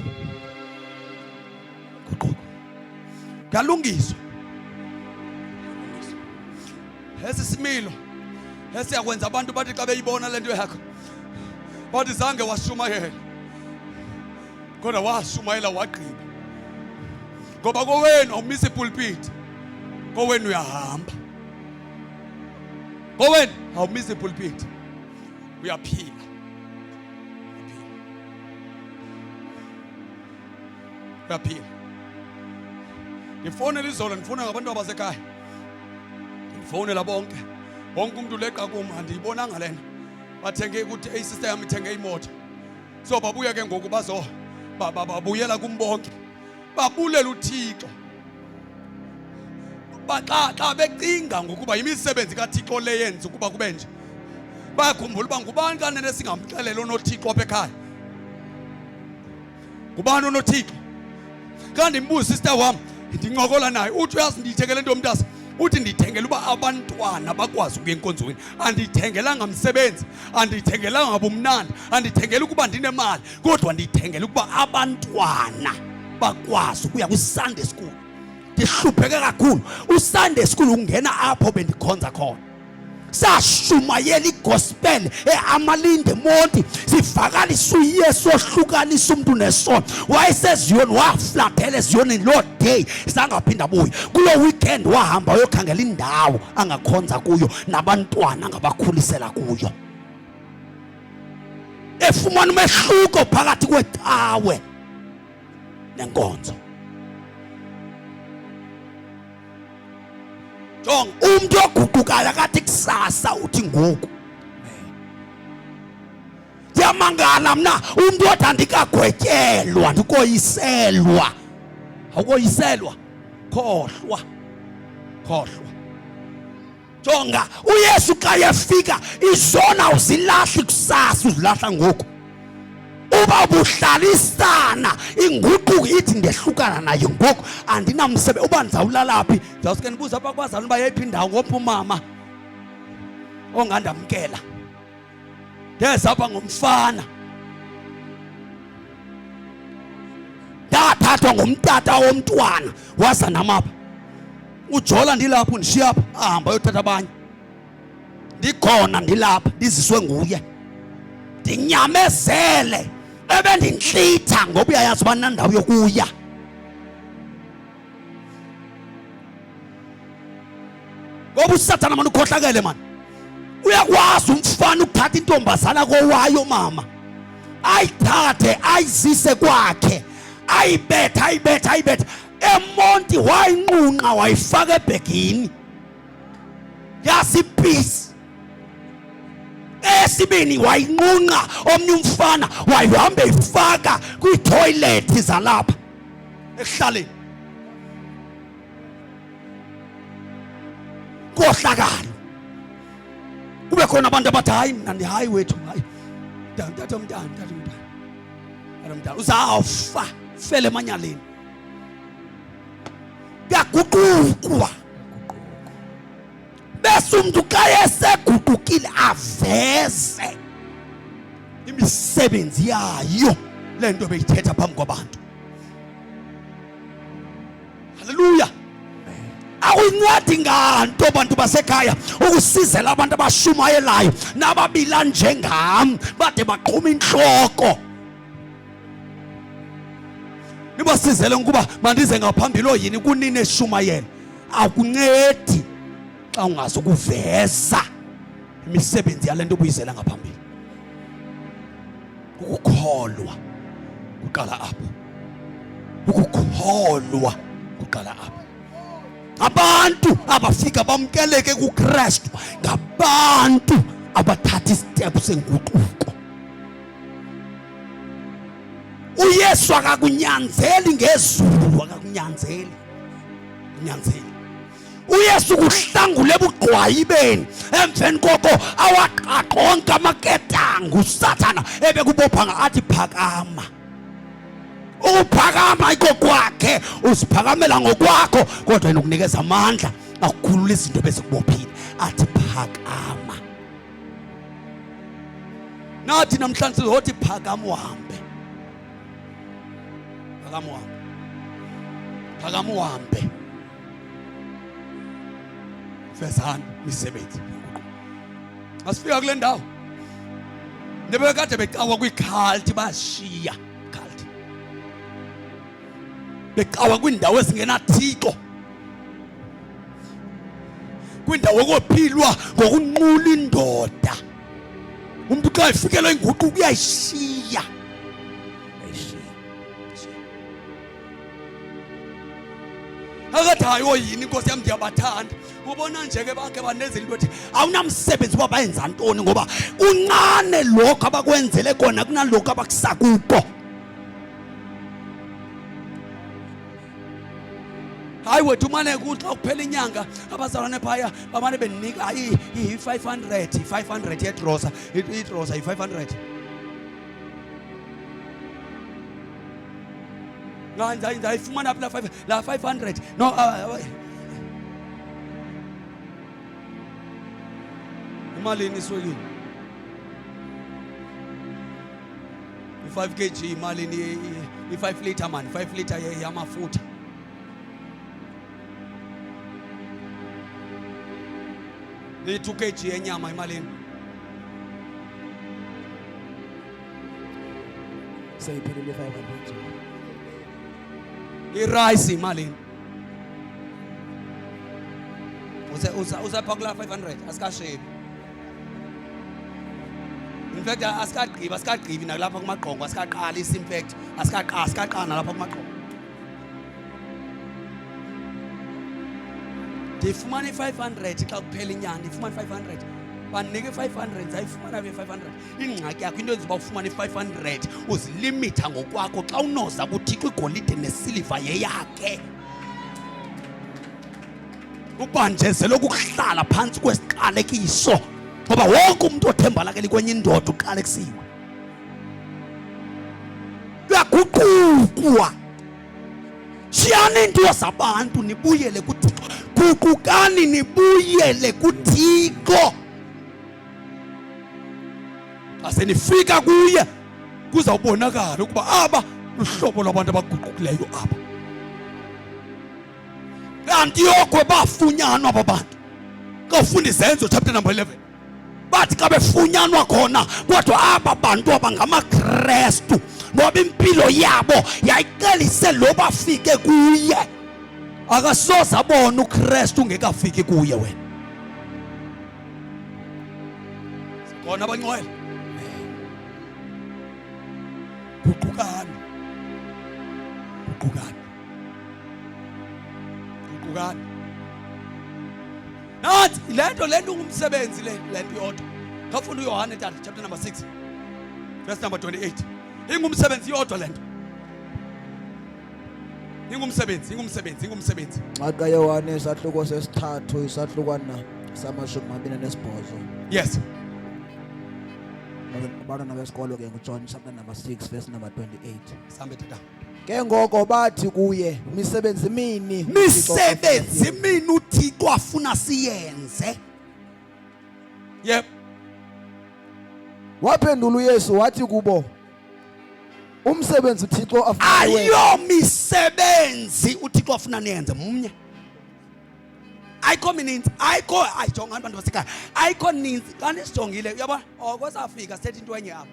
Kalungiswa. Esi similo esiyakwenza abantu bathi xa beyibona lento yakho bathi zange washumayela. Kodwa washumayela wagqiba. Ngoba kowenu awumisi pulpit. Kowenu uyahamba. Kowenu awumisi pulpit. Uyaphila. uyaphila. Ngifonela izolo, ngifuna ngabantu abasekhaya. Ngifonela bonke umuntu leqa kuma ndiyibonanga lena. Bathenge ukuthi sister yami ithenge imoto. So babuya ke ngoku bazo babuyela kumbonke. Babulela uThixo. Xa becinga ngokuba imisebenzi kaThixo leyenza ukuba kube nje. Bayakhumbula uba ngubani kanene singamxelela unoThixo apha ekhaya. Ngubani unoThixo? Kanti imbuzi sister wami ndincokola naye uthi uyazi ndiyithengele nto mntasa. Uthi ndithengela uba abantwana bakwazi ukuya enkonzweni. Andiyithengelanga msebenzi, andiyithengelanga bumnandi, andiyithengela ukuba ndinemali, kodwa ndiyithengela ukuba abantwana bakwazi ukuya kwi-Sunday school. Ndihlupheke kakhulu. uSunday school ungena apho bendikhonza khona. Sashumayela igospel eAmalinde Monti, sivakalisa uYesu ohlukanisa umuntu nesono. Wayeseziyoni waflathela eziyoni lo day sangaphinda buye. Kulo weekend wahamba uyokhangela indawo angakhonza kuyo nabantwana angabakhulisela kuyo. Efumana umehluko phakathi kwecawe nenkonzo. Jonga umuntu oguqukayo akathi kusasa uthi ngoku. Ndiyamangala mna umuntu othi andikagwetyelwa ndikoyiselwa. Awukoyiselwa khohlwa. Jonga uYesu xa yefika izona uzilahli kusasa uzilahla ngoku. Uba buhlalisana inguquko ithi ndehlukana naye ngoku andinamsebenzi. Uba ndizawulala phi? Ndizawuske ndibuza apha kwazana uba yeyiphi indawo ngophi umama ongandamkela. Ndeza apha ngomfana, ndathathwa ngumtata womntwana waza namapha. Ujola ndilapho ndishiya apha ahamba yothatha abanye. Ndikhona ndilapha ndiziswe nguye. Ndinyamezele ebendintlitha ngoba uyayazi uba nandawo yokuya. Ngoba uSathana mani ukhohlakele mani. Uyakwazi umfana ukuthatha intombazana kowayo mama, ayithathe ayizise kwakhe, ayibetha eMonti wayinqunqa wayifaka ebhegini yasipisi. Esibini wayinqunqa omnye umfana wayihamba ifaka kwiitoilet zalapha ehlaleni. Kohlakalo. Kube khona abantu abathi hayi mina ndihayi wethu hayi. Tata umntana uzawufa fele emanyaleni. Kuyaguqukwa. Bese umuntu xa eseguqukile aveze imisebenzi yayo le nto beyithetha phambi kwabantu. Haleluya. Awuncedi nganto bantu basekhaya ukusizela abantu abashumayelayo nababila njengam bade baqhuma inhloko. Nibasizele ukuba mandize ngaphambili oyini kunini eshumayela. Akuncedi xa ungazi ukuveza imisebenzi yale nto obuyizela ngaphambili. Ukukholwa kuqala apho. Ukukholwa kuqala apho. Abantu abafika bamkeleke kuKristu ngabantu abathatha istep senguquko. uYesu akakunyanzeli ngezulu, akakunyanzeli. uYesu kuhlangula ebugqwayibeni emveni koko awaqaqonka amaketangu uSathana ebekubopha athi phakama. Uphakama ayikho kwakhe, uziphakamela ngokwakho kodwa enokunikeza amandla akukhulula izinto bezikubophile athi phakama. Nathi namhlanje sizothi phakama uhambe. Phakama uhambe. Vezana imisebenzi. Asifika kule ndawo. Nebekade becawa kwikhalti bashiya. Becawa kwindawo ezingenathixo, kwindawo kophilwa ngokunqula indoda. Umuntu xa efikelwa inguquko uyayishiya. akathi hayi yini inkosi yami ndiyabathanda. Ubona nje ke bakhe banezela into ethi awunamsebenzi uba bayenza ntoni ngoba uncane lokho abakwenzele kona kunalokho abakusakuko. Hayi wethu mane kuthi xa kuphela inyanga abazalwane phaya bamane benika i-500 yegrosa igrosa i-500. Ngayifumana phi la 500 no imalini iswekile i-5 kg imalini i-5 liter man 5 liter yamafutha. I-2 kg yenyama imalini seyiphelile 500. irice imalini usapha kula 500 asikashebi. In fact asikagqibi nalapha kumaqongo asikaqalisi. In fact asikaqala nalapha kumaqongo. Ndifumana i-500 xa kuphela inyanga ndifumana i-500 banike i-500 zayifumana be-500. Ingxaki yakho into enziba ufumana i-500 uzilimitha ngokwakho xa unoza kuthixo igolide nesiliva yeyakhe. Ubanjezelo ukuhlala phantsi kwesiqalekiso ngoba wonke umuntu othemba lakhe likwenye indoda uqalekisiwe. Kuyaguqukwa. Shiyani into zabantu nibuyele kuThixo. Guqukani nibuyele kuThixo. Asenifika kuye kuzawubonakala ukuba aba uhlobo lwabantu abaguqukileyo aba. Antiyokwe bafunyanwa aba bantu. Kawufunda Izenzo chapter number 11. Bathi xa befunyanwa khona kodwa aba bantu abangamaKrestu ngoba impilo yabo yayiqelise lo bafike kuye. Akasoze abone uKrestu ungekafiki kuye wena. Sikhona abangcwele. Guqukani. Nathi lento ngumsebenzi lento yodwa. Khafunda uYohane chapter number 6 verse number 28. Ingumsebenzi yodwa lento. Ingumsebenzi. Ncwadi kaYohane isahluko sesithathu isahlukwana sama-28. Yes. Abantwana besikolo ke nguJohn chapter number 6 verse number 28. Sambe tata. Ke ngoko bathi kuye misebenzi mini uThixo afuna siyenze. Yep. Waphendula uYesu wathi kubo umsebenzi uThixo afuna ayo misebenzi uThixo afuna niyenze mnye. Ayikho mininzi ayijonga abantu basekhaya ayikho ninzi kanti sijongile uyabona okwasafika sethe into enye apha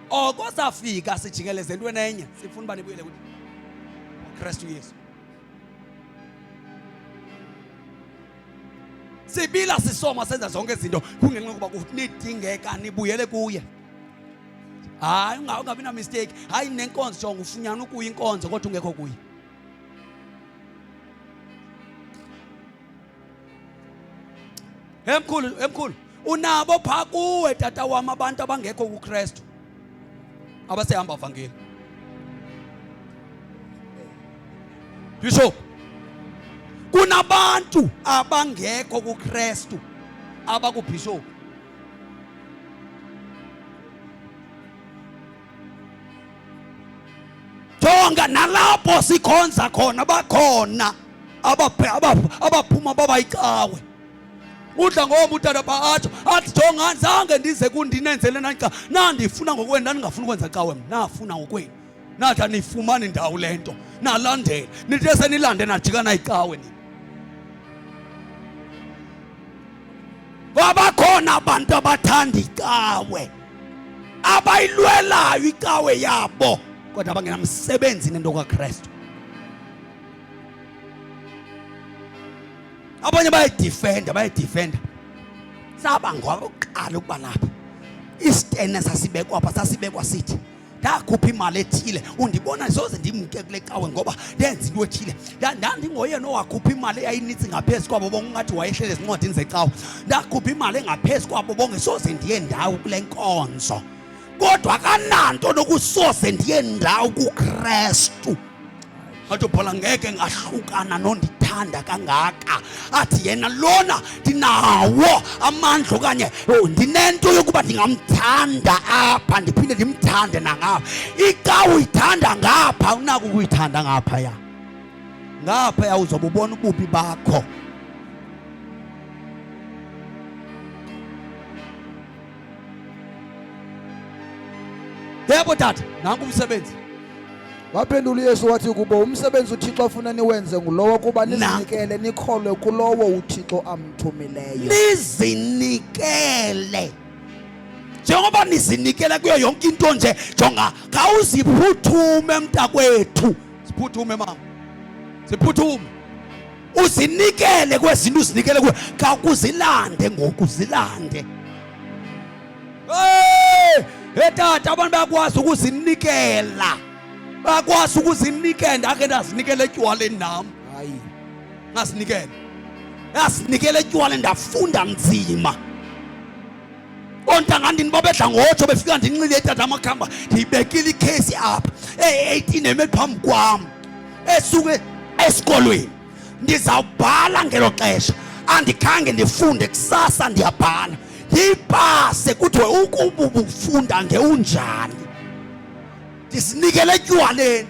okwasafika sijikeleze into enye sifuna uba nibuyele kuKristu Yesu. Sibila sisoma senza zonke izinto kungenxa yokuba kunidingeka nibuyele kuye. Hayi ungabi na mistake. Hayi nenkonzo jonga ufunyana ukuya inkonzo kodwa ungekho kuye. Emkhulu unabo pha kuwe tata wami abantu abangekho kuKristu abasehamba evangeli. Bishop kunabantu abangekho kuKristu abakubishop. Jonga nalapho sikhonza khona bakhona abaphuma babayikawe. Udla ngoba utata pha athi jonga zange ndize kundinenzele nanxa nandifuna ngokwenu nandingafuna ukwenza cawe mna nafuna ngokwenu nathi anifumani ndawo lento nalandela nithe senilande najika nayicawe nini. Babakhona abantu abathanda icawe abayilwelayo icawe yabo kodwa abangenamsebenzi nento kaKristu. Abanye bayidefenda saba ngokuqala ukuba lapha isitene sasibekwa apha sasibekwa sithi ndakhupha imali ethile, undibona soze ndimke kule cawe ngoba ndenza into ethile. Ndandingoyena owakhupha imali eyayinintsi ngaphezu kwabo bonke, ungathi wayehlele ezincwadini zecawe. Ndakhupha imali engaphezu kwabo bonke, soze ndiye ndawo kule nkonzo. Kodwa kananto nokusoze ndiye ndawo kuKristu. Athi Paul ngeke ngahlukana nondithanda kangaka. Athi yena lona ndinawo amandla okanye ndinento yokuba ndingamthanda apha ndiphinde ndimthande nangapha. Icawe uyithanda ngapha, unako ukuyithanda ngapha ya. Ngapha ya uzobubona ububi bakho. Yebo tata, nanku umsebenzi. Waphendula uYesu wathi kubo, umsebenzi uThixo afuna niwenze ngulowo kuba nizinikele nikholwe kulowo uThixo amthumileyo. Nizinikele. Njengoba nizinikele kuyo yonke into nje, jonga khawuziphuthume mntakwethu. Siphuthume mama. Siphuthume. Uzinikele kwezinto, uzinikele kuwe. Khawukuzilande ngokuzilande. Tata, abantu bayakwazi ukuzinikela. Bakwazi ukuzinikela. Ndake ndazinikela etywaleni nami. Hayi. Ngasinikela. Ngasinikela etywaleni ndafunda nzima. Ontangandini babedla ngotsho befika ndinxile etata amakhamba ndiyibekile ikhesi apha. 18 emeli phambi kwam. Esuke esikolweni. Ndizawubhala ngelo xesha. Andikhange ndifunde kusasa ndiyabhala. Ndipase kuthiwe ukuba ubufunda ngeunjani. Ndisinikele etywaleni.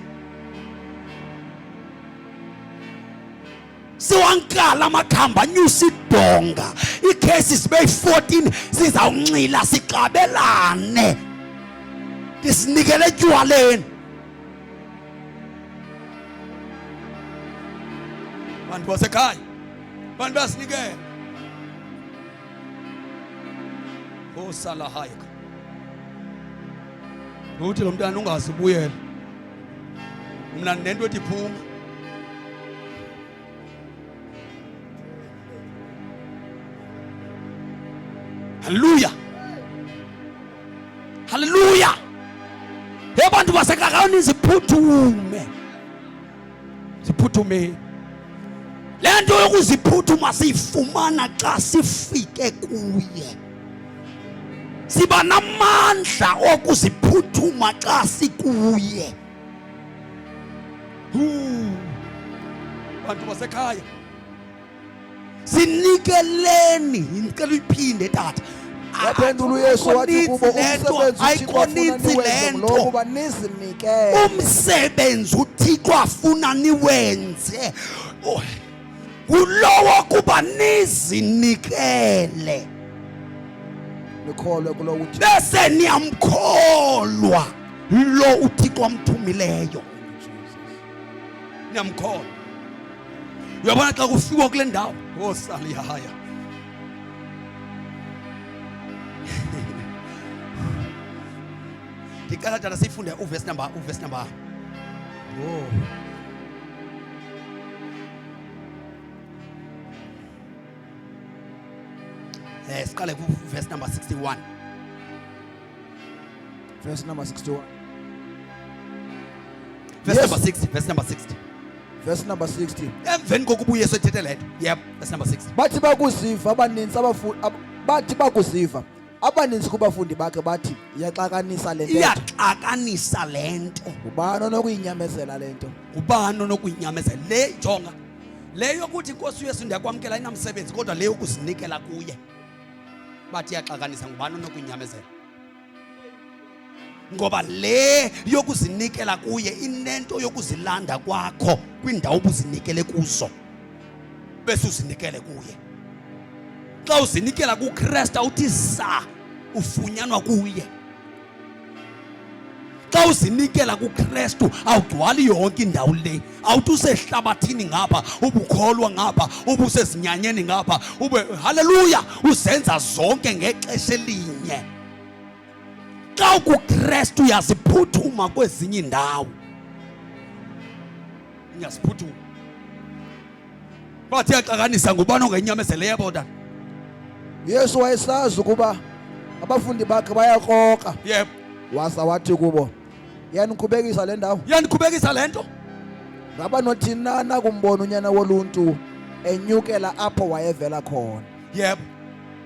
Siwankala amakhamba anyusa idonga. Ikhesi sibe 14 sizawunxila siqabelane. Ndisinikele etywaleni. Bantu basekhaya, bantu basinikele. Osalahayika. Uthi lo mntana ungazibuyela. Mina nento ethi phuma. Hallelujah. Hallelujah. Hey bantu basekhaya ziphuthume. Ziphuthume. Lento yokuziphuthuma siyifumana xa sifike kuye. Siba namandla okuziphuthuma xa sikuye. Bantu basekhaya, sinikeleni. Ngicela uyiphinde tata. Waphendula uYesu wathi kubo, umsebenzi uThixo afuna niwenze ngulowo kuba nizinikele. Umsebenzi uThixo afuna niwenze ngulowo kuba nizinikele. Nikholwe kulo uThixo. Bese niyamkholwa lo uThixo amthumileyo. Niyamkholwa. Uyabona xa kufikwa kule ndawo, osalihaya. Ndicela tata sifunde uverse number. Siqale verse number 61. Verse number 61. Verse number 60. Verse number 60. Verse number 60. Emveni kokuba uYesu ethethe le nto. Yep, verse number 60. Bathi bakuziva abaninzi kubafundi bakhe bathi iyaxakanisa le nto. Iyaxakanisa le nto. Ubani onokuyinyamezela le nto? Ubani onokuyinyamezela le jonga. Le yokuthi Nkosi uYesu ndiyakwamkela inamsebenzi kodwa le yokuzinikela kuye. Bathi iyaxakanisa, ngubani onokuyinyamezela? Ngoba le yokuzinikela kuye inento yokuzilanda kwakho kwindawo ubuzinikele kuzo. Bese uzinikele kuye. Xa uzinikela kuKristu awuthi sa ufunyanwa kuye. Xa uzinikela kuKristu awugcwali yonke indawo le. Awuthi usehlabathini ngapha, ubukholwa ngapha, ubusezinyanyeni ngapha, ube haleluya uzenza zonke ngexesha elinye. Xa ukuKristu uyaziphuthuma kwezinye indawo. Uyaziphuthuma. Bathi yaxakanisa ngubani ongenyamezele yebo tata. Yesu wayesazi ukuba abafundi bakhe bayakroka. Yep. Wasa wathi kubo, yanikhubekisa le ndawo, yanikhubekisa lento. ngaba nothina nakumbona unyana woluntu enyukela apho wayevela khona. Yebo.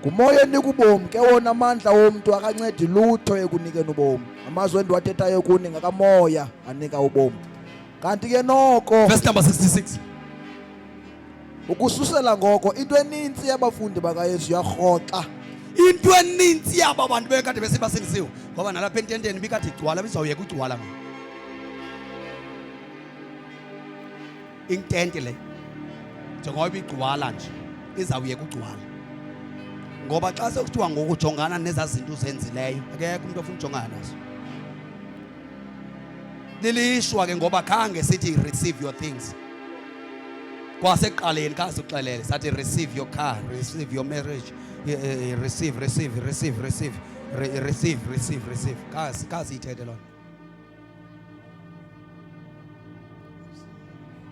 Ngumoya enika ubomi ke wona amandla womntu akancedi lutho ekunikeni ubomi. Amazwi endiwathethayo kuni ngakamoya anika ubomi. Kanti ke noko Verse number 66. ukususela ngoko into eninzi yabafundi bakaYesu yarhoxa. Into eninzi yaba bantu bekade besebasengisiwe ngoba nalapha ententeni bikade igcwala bizawuyeka ugcwala manje. Intente le njengoba igcwala nje izawuyeka ugcwala. Ngoba xa sekuthiwa ngokujongana nezazinto uzenzileyo akekho umuntu ofuna ujongana nazo. Lilishwa ke ngoba khange sithi receive your things. Kwasekuqaleni kaze uxelele sathi receive your car, receive your marriage, receive. Kaze ithethe lona.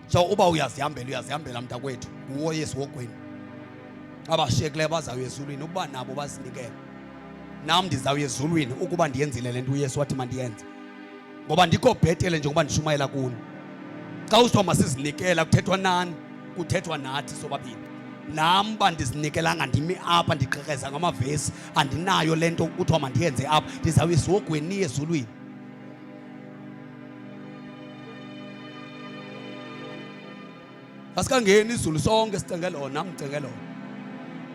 So uba uyazihambela mntakwethu uwo Yesu wogwini. Abashiyekile bazawuya ezulwini ukuba nabo bazinikele. Nami ndizawuya ezulwini ukuba ndiyenzile lento uYesu wathi mandiyenze. Ngoba ndikho bhetele njengoba ndishumayela kuni. Xa usithiwa masizinikela kuthethwa nani, kuthethwa nathi sobabili. Nami bandizinikelanga ndimi apha ndiqheqeza ngamavesi andinayo lento kuthiwa mandiyenze apha ndizawuya ezogweni ezulwini. Asikangeni izulu sonke sicenge lona, nami ngicenge lona.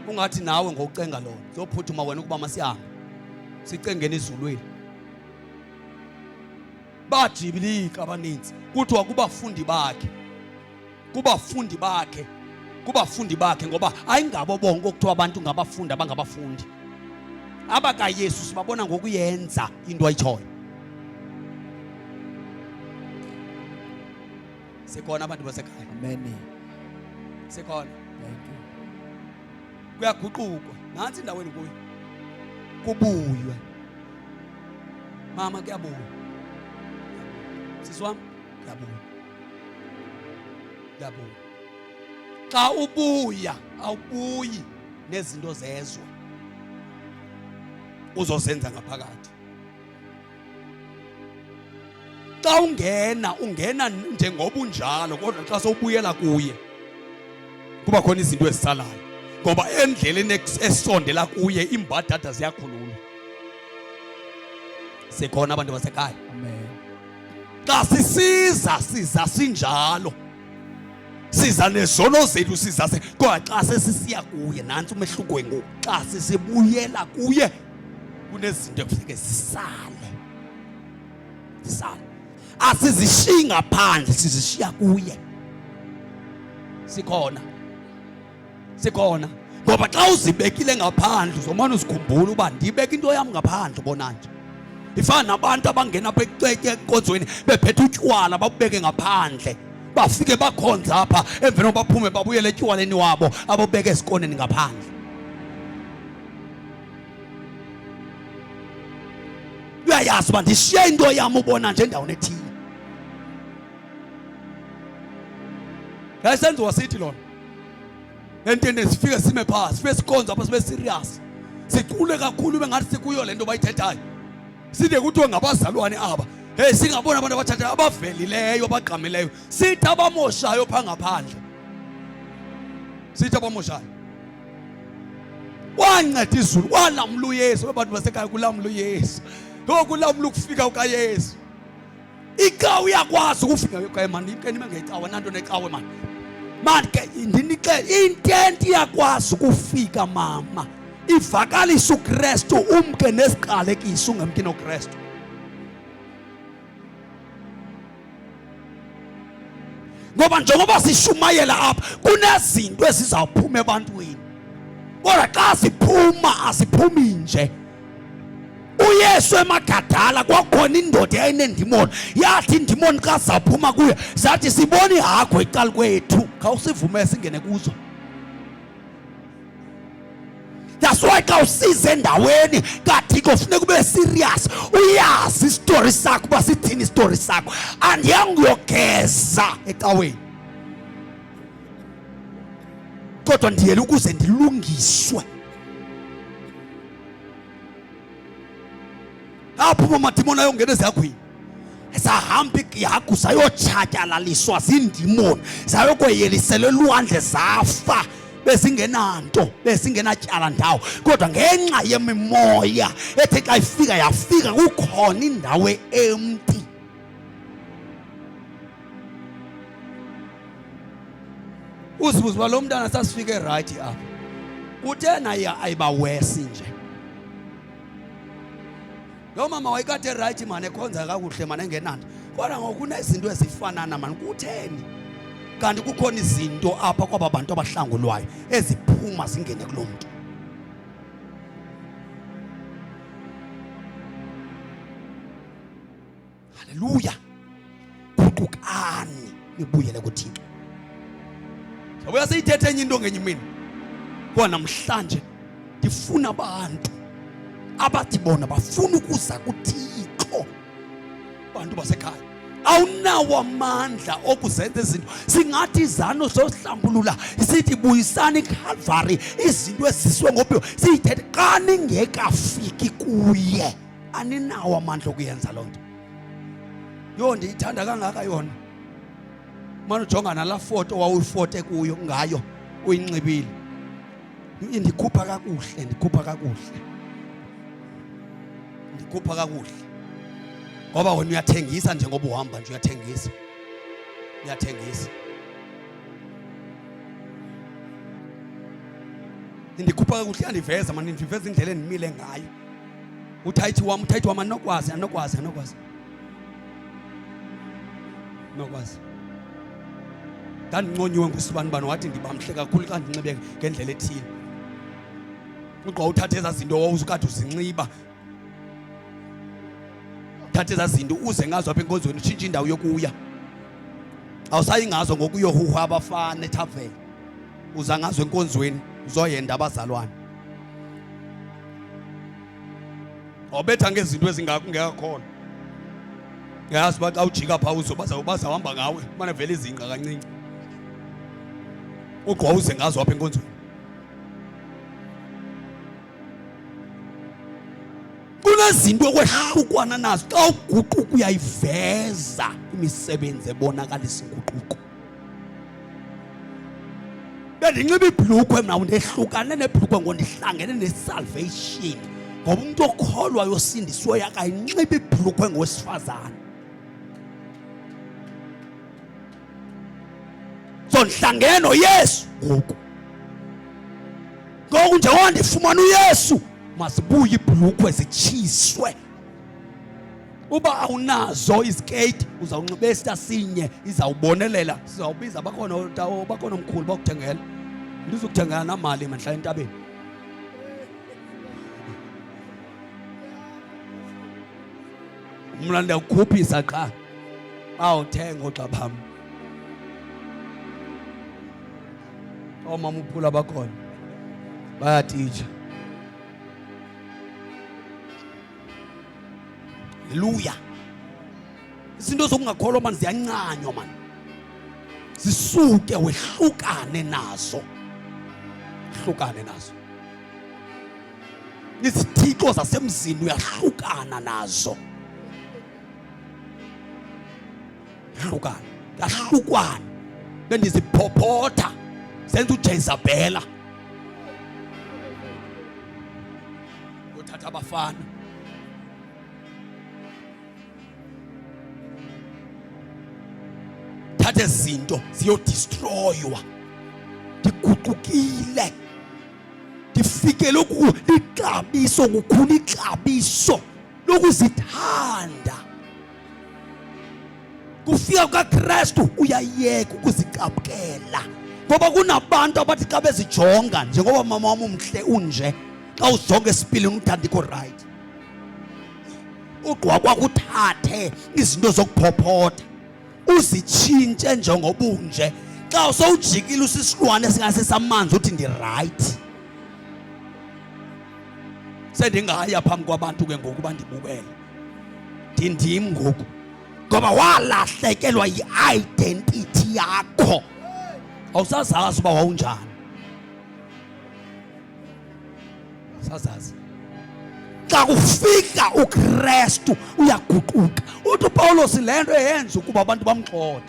Ungathi nawe ngokucenga lona uzophuthuma wena ukuba masihambe sicengeni izulwini. Bajibilika abaninzi kuthiwa kubafundi bakhe ngoba ayingabo bonke okuthiwa abantu ngabafundi abangabafundi. AbakaYesu sibabona ngokuyenza into ayitshoyo. Sikhona abantu basekhaya. Amen. Sikhona. Thank you. Kuyaguqukwa nansi indaweni kuyo. Kubuywe. Mama kuyabuya. Siswami kuyabuya. Xa ubuya awubuyi nezinto zezwe. Uzosenza ngaphakathi. Xa ungena njengoba unjalo kodwa xa sowubuyela kuye kuba khona izinto ezisalayo ngoba endleleni esondela kuye imbadada ziyakhululwa. Sikhona abantu basekhaya. Amen. Xa siza sinjalo. Siza nezono zethu sizase kodwa xa sesisiya kuye nansi umehluko ngoku xa sisibuyela kuye kunezinto ekufuneka zisale. Asizishiyi ngaphandle sizishiya kuye. Sikhona ngoba xa uzibekile ngaphandle uzomana uzikhumbula uba ndibeka into yami ngaphandle bona nje. Ifana nabantu abangena apha enkonzweni bephethe utywala babubeke ngaphandle bafike bakhonza apha emveni baphume babuyele etywaleni wabo abobeka esikoneni ngaphandle. Uyayazi uba ndishiye into yami ubona nje endaweni ethile. Yayisenziwa sithi lona entende sifike sime phasi sifike sikonza apha sibe serious sicule kakhulu ube ngathi sikuyo lento bayithethayo side kuthiwe ngabazalwane aba singabona abantu abathatha abavelileyo abagqamileyo sithi abamoshayo pha ngaphandle sithi abamoshayo. Wanceda izulu walamla uYesu abantu basekhaya kulamla uYesu ngokulamla ukufika ukaYesu. Ikawe uyakwazi ukufika ekhaya mani ke nime ngecawa nanto necawe mani. Manje ke indinike intenti yakwazi ukufika mama. Ivakalisa uKristu umke nesiqalekiso ungemke noKristu. Ngoba njengoba sishumayela apha kunezinto ezizawuphuma ebantwini. Kodwa xa siphuma asiphumi nje. uYesu eMagadala kwakhona indoda eyayinendimoni yathi indimoni xa zaphuma kuye zathi sibona ihagwe eqala kwethu khawusivume singene kuzo. That's why xa usize endaweni kathi kufuneka ube serious uyazi istory sakho uba sithini istory sakho andiyangiyogeza ecaweni kodwa ndiyela ukuze ndilungiswe. Aphuma amadimoni ayongena eziyagwini sahamba ihagu sayotshatyalaliswa zindimoni, sayokweyeliselwa elwandle zafa bezingenanto, bezingenatyala ndawo, kodwa ngenxa yemimoya ethe xa ifika yafika kukhona indawo empty. Uzibuza uba lo mntana sasifike right apha uthe naye ayiba wesi nje. Lo mama wayekade right mane ekhonza kakuhle mane engenanto, kodwa ngoku kunezinto ezifanana mani. Kutheni kanti kukhona izinto apha kwaba bantu abahlangulwayo eziphuma zingene kulo muntu? Haleluya. Guqukani nibuyele kuThixo. Sabuya siyithethe enye into ngenye imini. Kwa namhlanje ndifuna abantu abathi bona bafuna ukuza kuThixo. Bantu basekhaya awunawo amandla okuzenza izinto. Singathi izano sohlambulula sithi buyisani iCalvary, izinto eziswe ngophiwo siyithethe xa ningekafiki kuye. Aninawo amandla okuyenza loo nto. Yo ndiyithanda kangaka yona. Manje ujonga nala foto wawuyifote kuyo ngayo uyinxibile. Indikhupha kakuhle, ndikhupha kakuhle. Ndikhupha kakuhle. Ngoba wena uyathengisa njengoba uhamba nje, uyathengisa. Uyathengisa. Ndikhupha kakuhle, andiveza manje, ndiveza indlela endimile ngayo. Uthayithi wami anokwazi. Nokwazi. Ndandinconywe ngusibani wathi ndibamhle kakhulu xa ndinxibe ngendlela ethile. Uqa uthathe eza zinto wawuzukade uzinxiba. Uthathe eza zinto uze ngazo apha enkonzweni, utshintshe indawo yokuya. Awusayingazo ngokuyohuha abafana ethaveni. Uza ngazo enkonzweni uzoyenda abazalwane. Awubetha ngezinto ezingakakhona. Yazi baxa ujika pha bazawuhamba ngawe manje vele izinqa kancinci. Uqwa uze ngazo apha enkonzweni. Kunezinto okwehlukwana nazo xa uguquka uyayiveza imisebenzi ebonakalisa inguquko. Bendinxiba ibhlukwe mna ndehlukane nebhlukwe ngondihlangene nesalvation. Ngoba umuntu okholwayo osindiswayo akayinxiba ibhlukwe ngowesifazane. So ndihlangene noYesu ngoku. Ngoku njengoba ndifumana uYesu masibuye ibhlukwe zitshiswe. Uba awunazo izikeyiti uzawunxiba esitasinye izawubonelela. Sizawubiza bakhona omkhulu bakuthengela. Ndizokuthengela namali manhla entabeni. Mna ndiyakukhuphisa qha awuthenga oxa pham. Omama uphula bakhona bayatitsha. Haleluya. Izinto zokungakholwa manje ziyancanywa manje. Zisuke wehlukane nazo. Hlukane nazo. Izithixo zasemzini uyahlukana nazo. Hlukana. Yahlukwana. Bendiziphopotha. Senza uJezabela. Uthatha abafana. Thathe izinto ziyodestroywa. Ndiguqukile. Ndifike lokhu ixabiso kukhulu ixabiso lokuzithanda. Kufika kukaKristu uyayeka ukuzicapukela. Ngoba kunabantu abathi xa bezijonga njengoba mama wami umhle unje, xa ujonga esipilini uthandiko right. Ugqwa kwakuthathe izinto zokuphophotha. Uzitshintshe njengobunje. Xa usawujikile usisilwane singasesamanzi uthi ndi right. Sendingaya phambi kwabantu ke ngoku bandibukele. Ndindim ngoku. Ngoba walahlekelwa yi-identity yakho. Awusazazi uba wawunjani. Sazazi. xa kufika uKristu uyaguquka. Uthi uPawulos le nto eyenza ukuba abantu bamgxothe.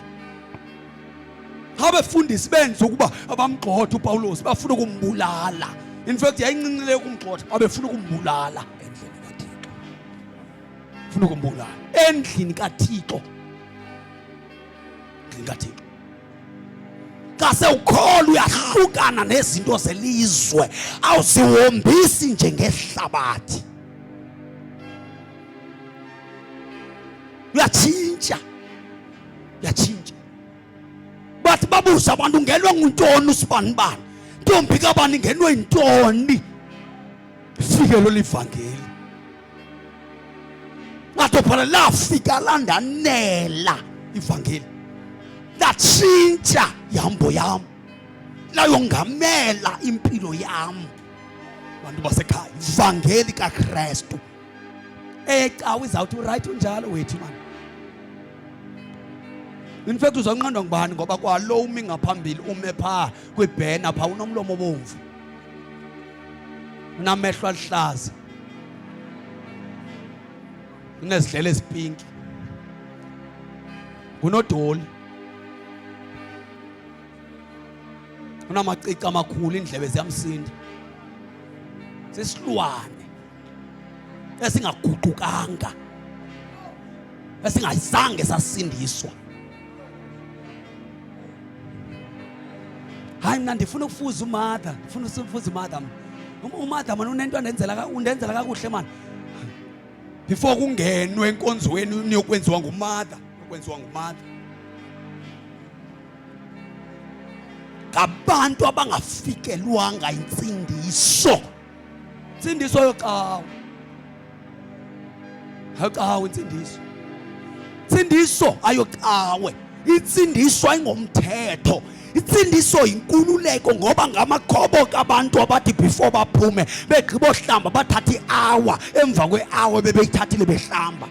Abefundisi benza ukuba abamgxothe uPawulos bafuna ukumbulala. In fact yayincinci ukumgxotha, abefuna ukumbulala endlini kaThixo. Funa ukumbulala endlini kaThixo. Endlini kaThixo. Xa sewukholwa uyahlukana nezinto zelizwe, awuzihombisi njengehlabathi. Uyatshintsha. Uyatshintsha. Bathi babuza abantu ungenwe nguntoni usibanibani? Ntombi kabani ngenwe yintoni? Fike lo livangeli. Ngathi phela lafika landanela ivangeli. Latshintsha ihambo yam. Layongamela impilo yam. Bantu basekhaya, ivangeli kaKristu. Ecawa izawuthi right unjalo wethu man. In fact uzonqandwa ngubani ngoba kwalo umi ngaphambili ume pha kwibhena pha unomlomo obomvu. Unamehlo aluhlaza. Unezidlele ezipinki. Unodoli. Unamacici amakhulu indlebe ziyamsinda. Sesilwane esingaguqukanga, esingazange sasindiswa. Hayi mina ndifuna ukufuza uMatha, ndifuna ukufuza uMatha. uMatha man undenzela kakuhle man. Before kungenwe enkonzweni niyokwenziwa nguMatha, ukwenziwa nguMatha. Ngabantu abangafikelwanga insindiso. Insindiso yocawa. Hayi insindiso. Insindiso ayocawe. Insindiso ayingomthetho. Insindiso inkululeko ngoba ngamakhobo kabantu abathi before baphume begqiba ohlamba bathatha i-hour emva kwe-hour bebeyithathile behlamba.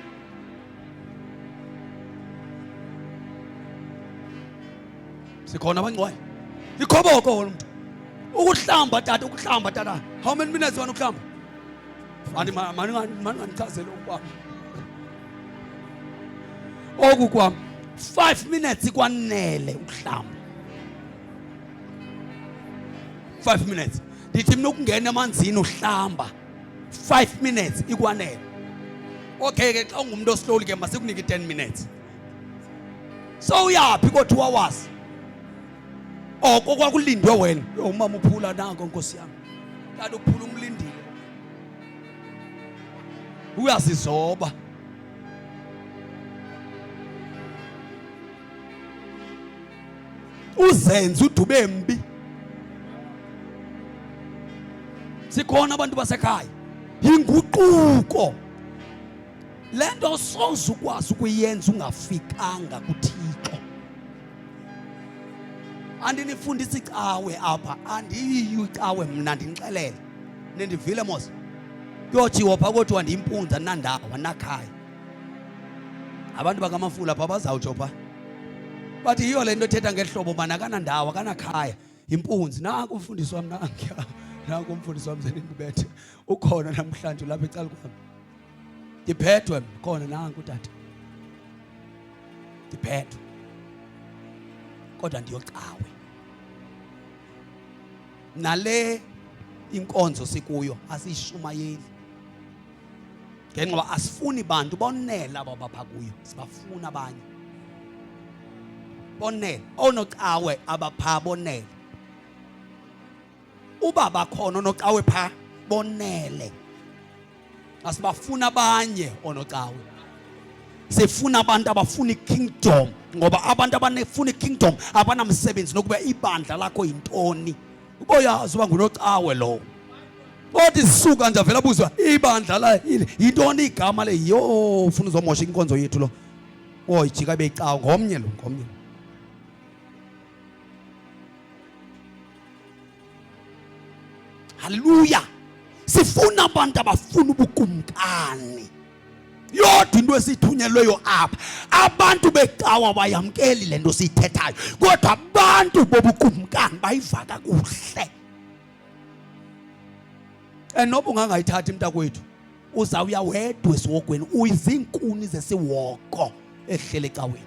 Sikhona abangcwayo. Ikhoboko umuntu. Ukuhlamba tata. How many minutes wena ukuhlamba? Mani ngichazele ukwami. Oku kwami 5 minutes kwanele ukuhlamba. 5 minutes. Ndithi mina ukungena emanzini uhlamba 5 minutes ikwanele. Okay ke xa ungumuntu oslowly ke masikunike 10 minutes. So uyapi ko 2 hours? Oko kwakulindwe wena. Umama uphula nanko Nkosi yami. Kanti uphula umlindile. Uyazizoba. Uzenza udube mbi. Sikhona abantu basekhaya. Inguquko. Lento soze ukwazi ukuyenza ungafikanga kuThixo. Andinifundisa icawe apha, andiyiyo icawe mna ndinixelele. Nindivile mos. Kuyotshiwo pha kodwa ndimpunza nandawo nakhaya. Abantu bakamafula pha bazawutsho pha. Bathi yiyo le nto ethetha ngehlobo mana kanandawo kanakhaya. Impunzi nanku umfundisi wami nangiya. Nanku umfundisi wami zenindibethe. Ukhona namhlanje lapha ecala kwami. Ndiphethwe khona nanku tata. Ndiphethwe. Kodwa ndiyocawe. Nale inkonzo sikuyo asishumayeli. Ngenxa asifuni bantu bonela abapha kuyo. Sibafuna abanye. Bonela onocawe abapha bonela. Ubaba khona onocawe pha bonele. Asibafuna abanye onocawe. Sifuna abantu abafuna ikingdom ngoba abantu abanefuna ikingdom abanamsebenzi nokuba ibandla lakho yintoni. Uboyazi uba ngunocawe lo. Othi sisuka nje vela buzwa ibandla la yintoni igama le yo ufuna uzomosha inkonzo yethu lo. Oyijika beyicawa ngomnye lo ngomnye. Hallelujah. Sifuna abantu abafuna ubukumkani. Yodwa into esithunyelweyo apha abantu becawa bayamkeli lento siyithethayo kodwa abantu bobukumkani bayiva kakuhle. Enoba ungangayithathi mntakwethu uzawuya wedwa esiwokweni, uyizinkuni zesiwoko ehlele ecaweni.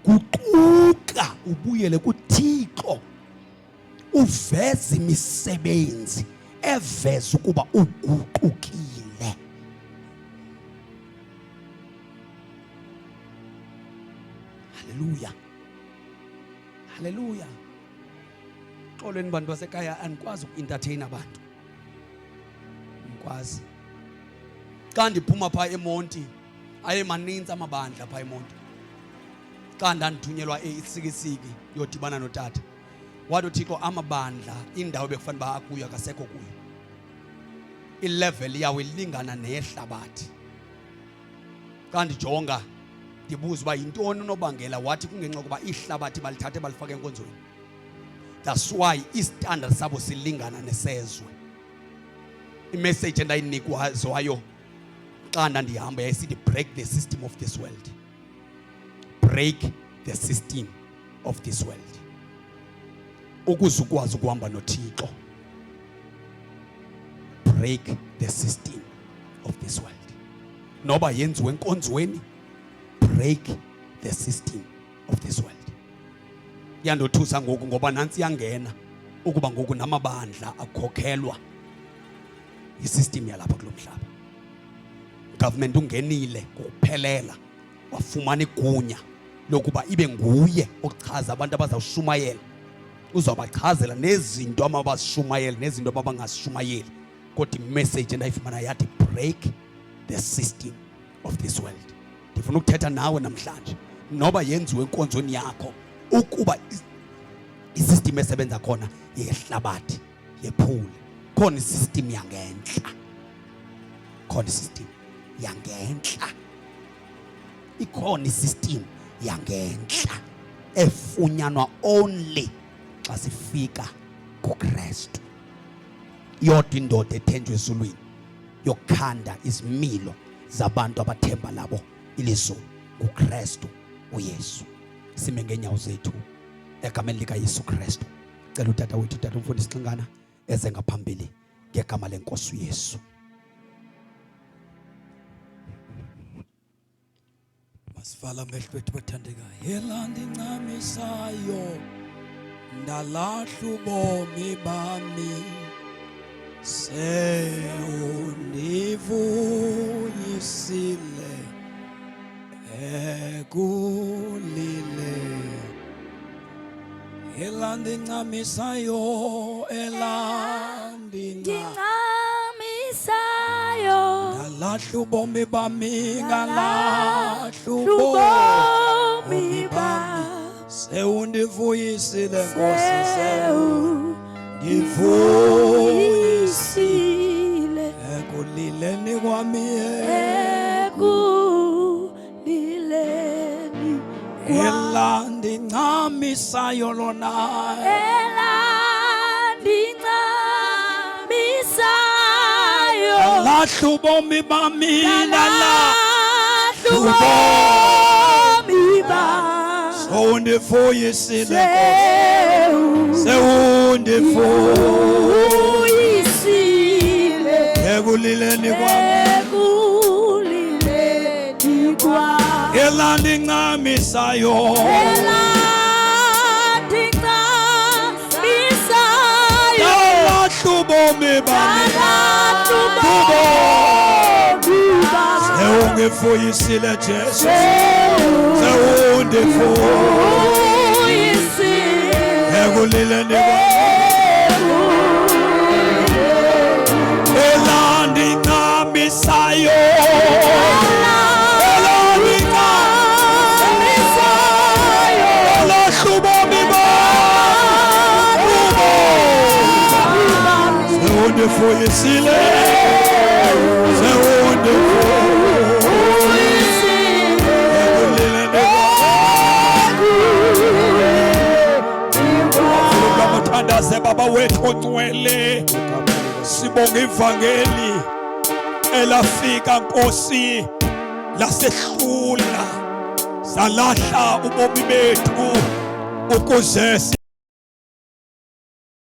Guquka ubuyele kuThixo, uveze imisebenzi eveza ukuba uguqukile. Haleluya, haleluya. Xolweni bantu basekhaya, andikwazi uku-entertain abantu, andikwazi. Xa ndiphuma phaa eMonti, ayemaninzi amabandla phaa eMonti. Xa ndandithunyelwa isikisiki yodibana notata, wathi uThixo amabandla indawo bekufanele uba akuyo akasekho kuyo. I-level yawo ilingana neyehlabathi. Xa ndijonga ndibuza uba yintoni unobangela, wathi kungenxa yokuba ihlabathi balithathe balifake enkonzweni. That's why istandard sabo silingana nesezwe. Imessage endayinikwayo xa ndandihamba yayisithi break the system of this world. Break the system of this world. Ukuze ukwazi ukuhamba noThixo, break the system of this world. Noba yenziwe enkonzweni, break the system of this world. Yandothusa ngoku ngoba nansi yangena ukuba ngoku namabandla akhokhelwa isystem yalapha kulo mhlaba. Government ungenile ngokuphelela, wafumana igunya lokuba ibe nguye ochaza abantu abazawushumayela. Uzawubachazela nezinto amabazishumayela nezinto abangazishumayeli. Kodwa imessage endayifumana yathi break the system of this world. Ndifuna ukuthetha nawe namhlanje, noba yenziwe enkonzweni yakho, ukuba isystem esebenza khona yehlabathi yephuli, khona isystem yangenhla, khona isystem yangenhla, ikhona isystem yangenhla efunyanwa only xa sifika kuKristu. Yodwa indoda ethenjwe ezulwini yokhanda izimilo zabantu abathemba labo ilizwi kuKristu uYesu. Sime ngeenyawo zethu egameni likaYesu Kristu. Cela utata wethu, utata umfundisi Xingana eze ngaphambili ngegama lenkosi uYesu. Masivala amehlo ethu bathandekayo. Yela ndincamisayo, ndalahla ubomi bami, sewundivuyisile ekulile. Yela ndincamisayo, ndalahla ubomi bami, ngalahla ubomi bami, sewundivuyisile Nkosi, sewundivuyisile ekulileni kwami, ekulileni ela ndincamisayo lona, ela ndincamisayo, ngalahla ubomi bami, ngalahla ubomi bami, sewundivuyisile Nkosi, sewundivuyisile ekulileni kwami, ekulileni kwami, ela ndincamisayo, ela ndincamisayo, ngalahla ubomi bami, ngalahla ubomi bami, sewundivuyisile Jesu, sewundivuyisile ekulileni kwami, ela ndincamisayo, ela ndincamisayo, ngalahla ubomi bami, sewundivuyisile, sewundivuyisile ekulileni kwami. Bathandaze Baba wethu ongcwele, sibonga ivangeli elafika Nkosi lasehlula salahla ubomi bethu ukuze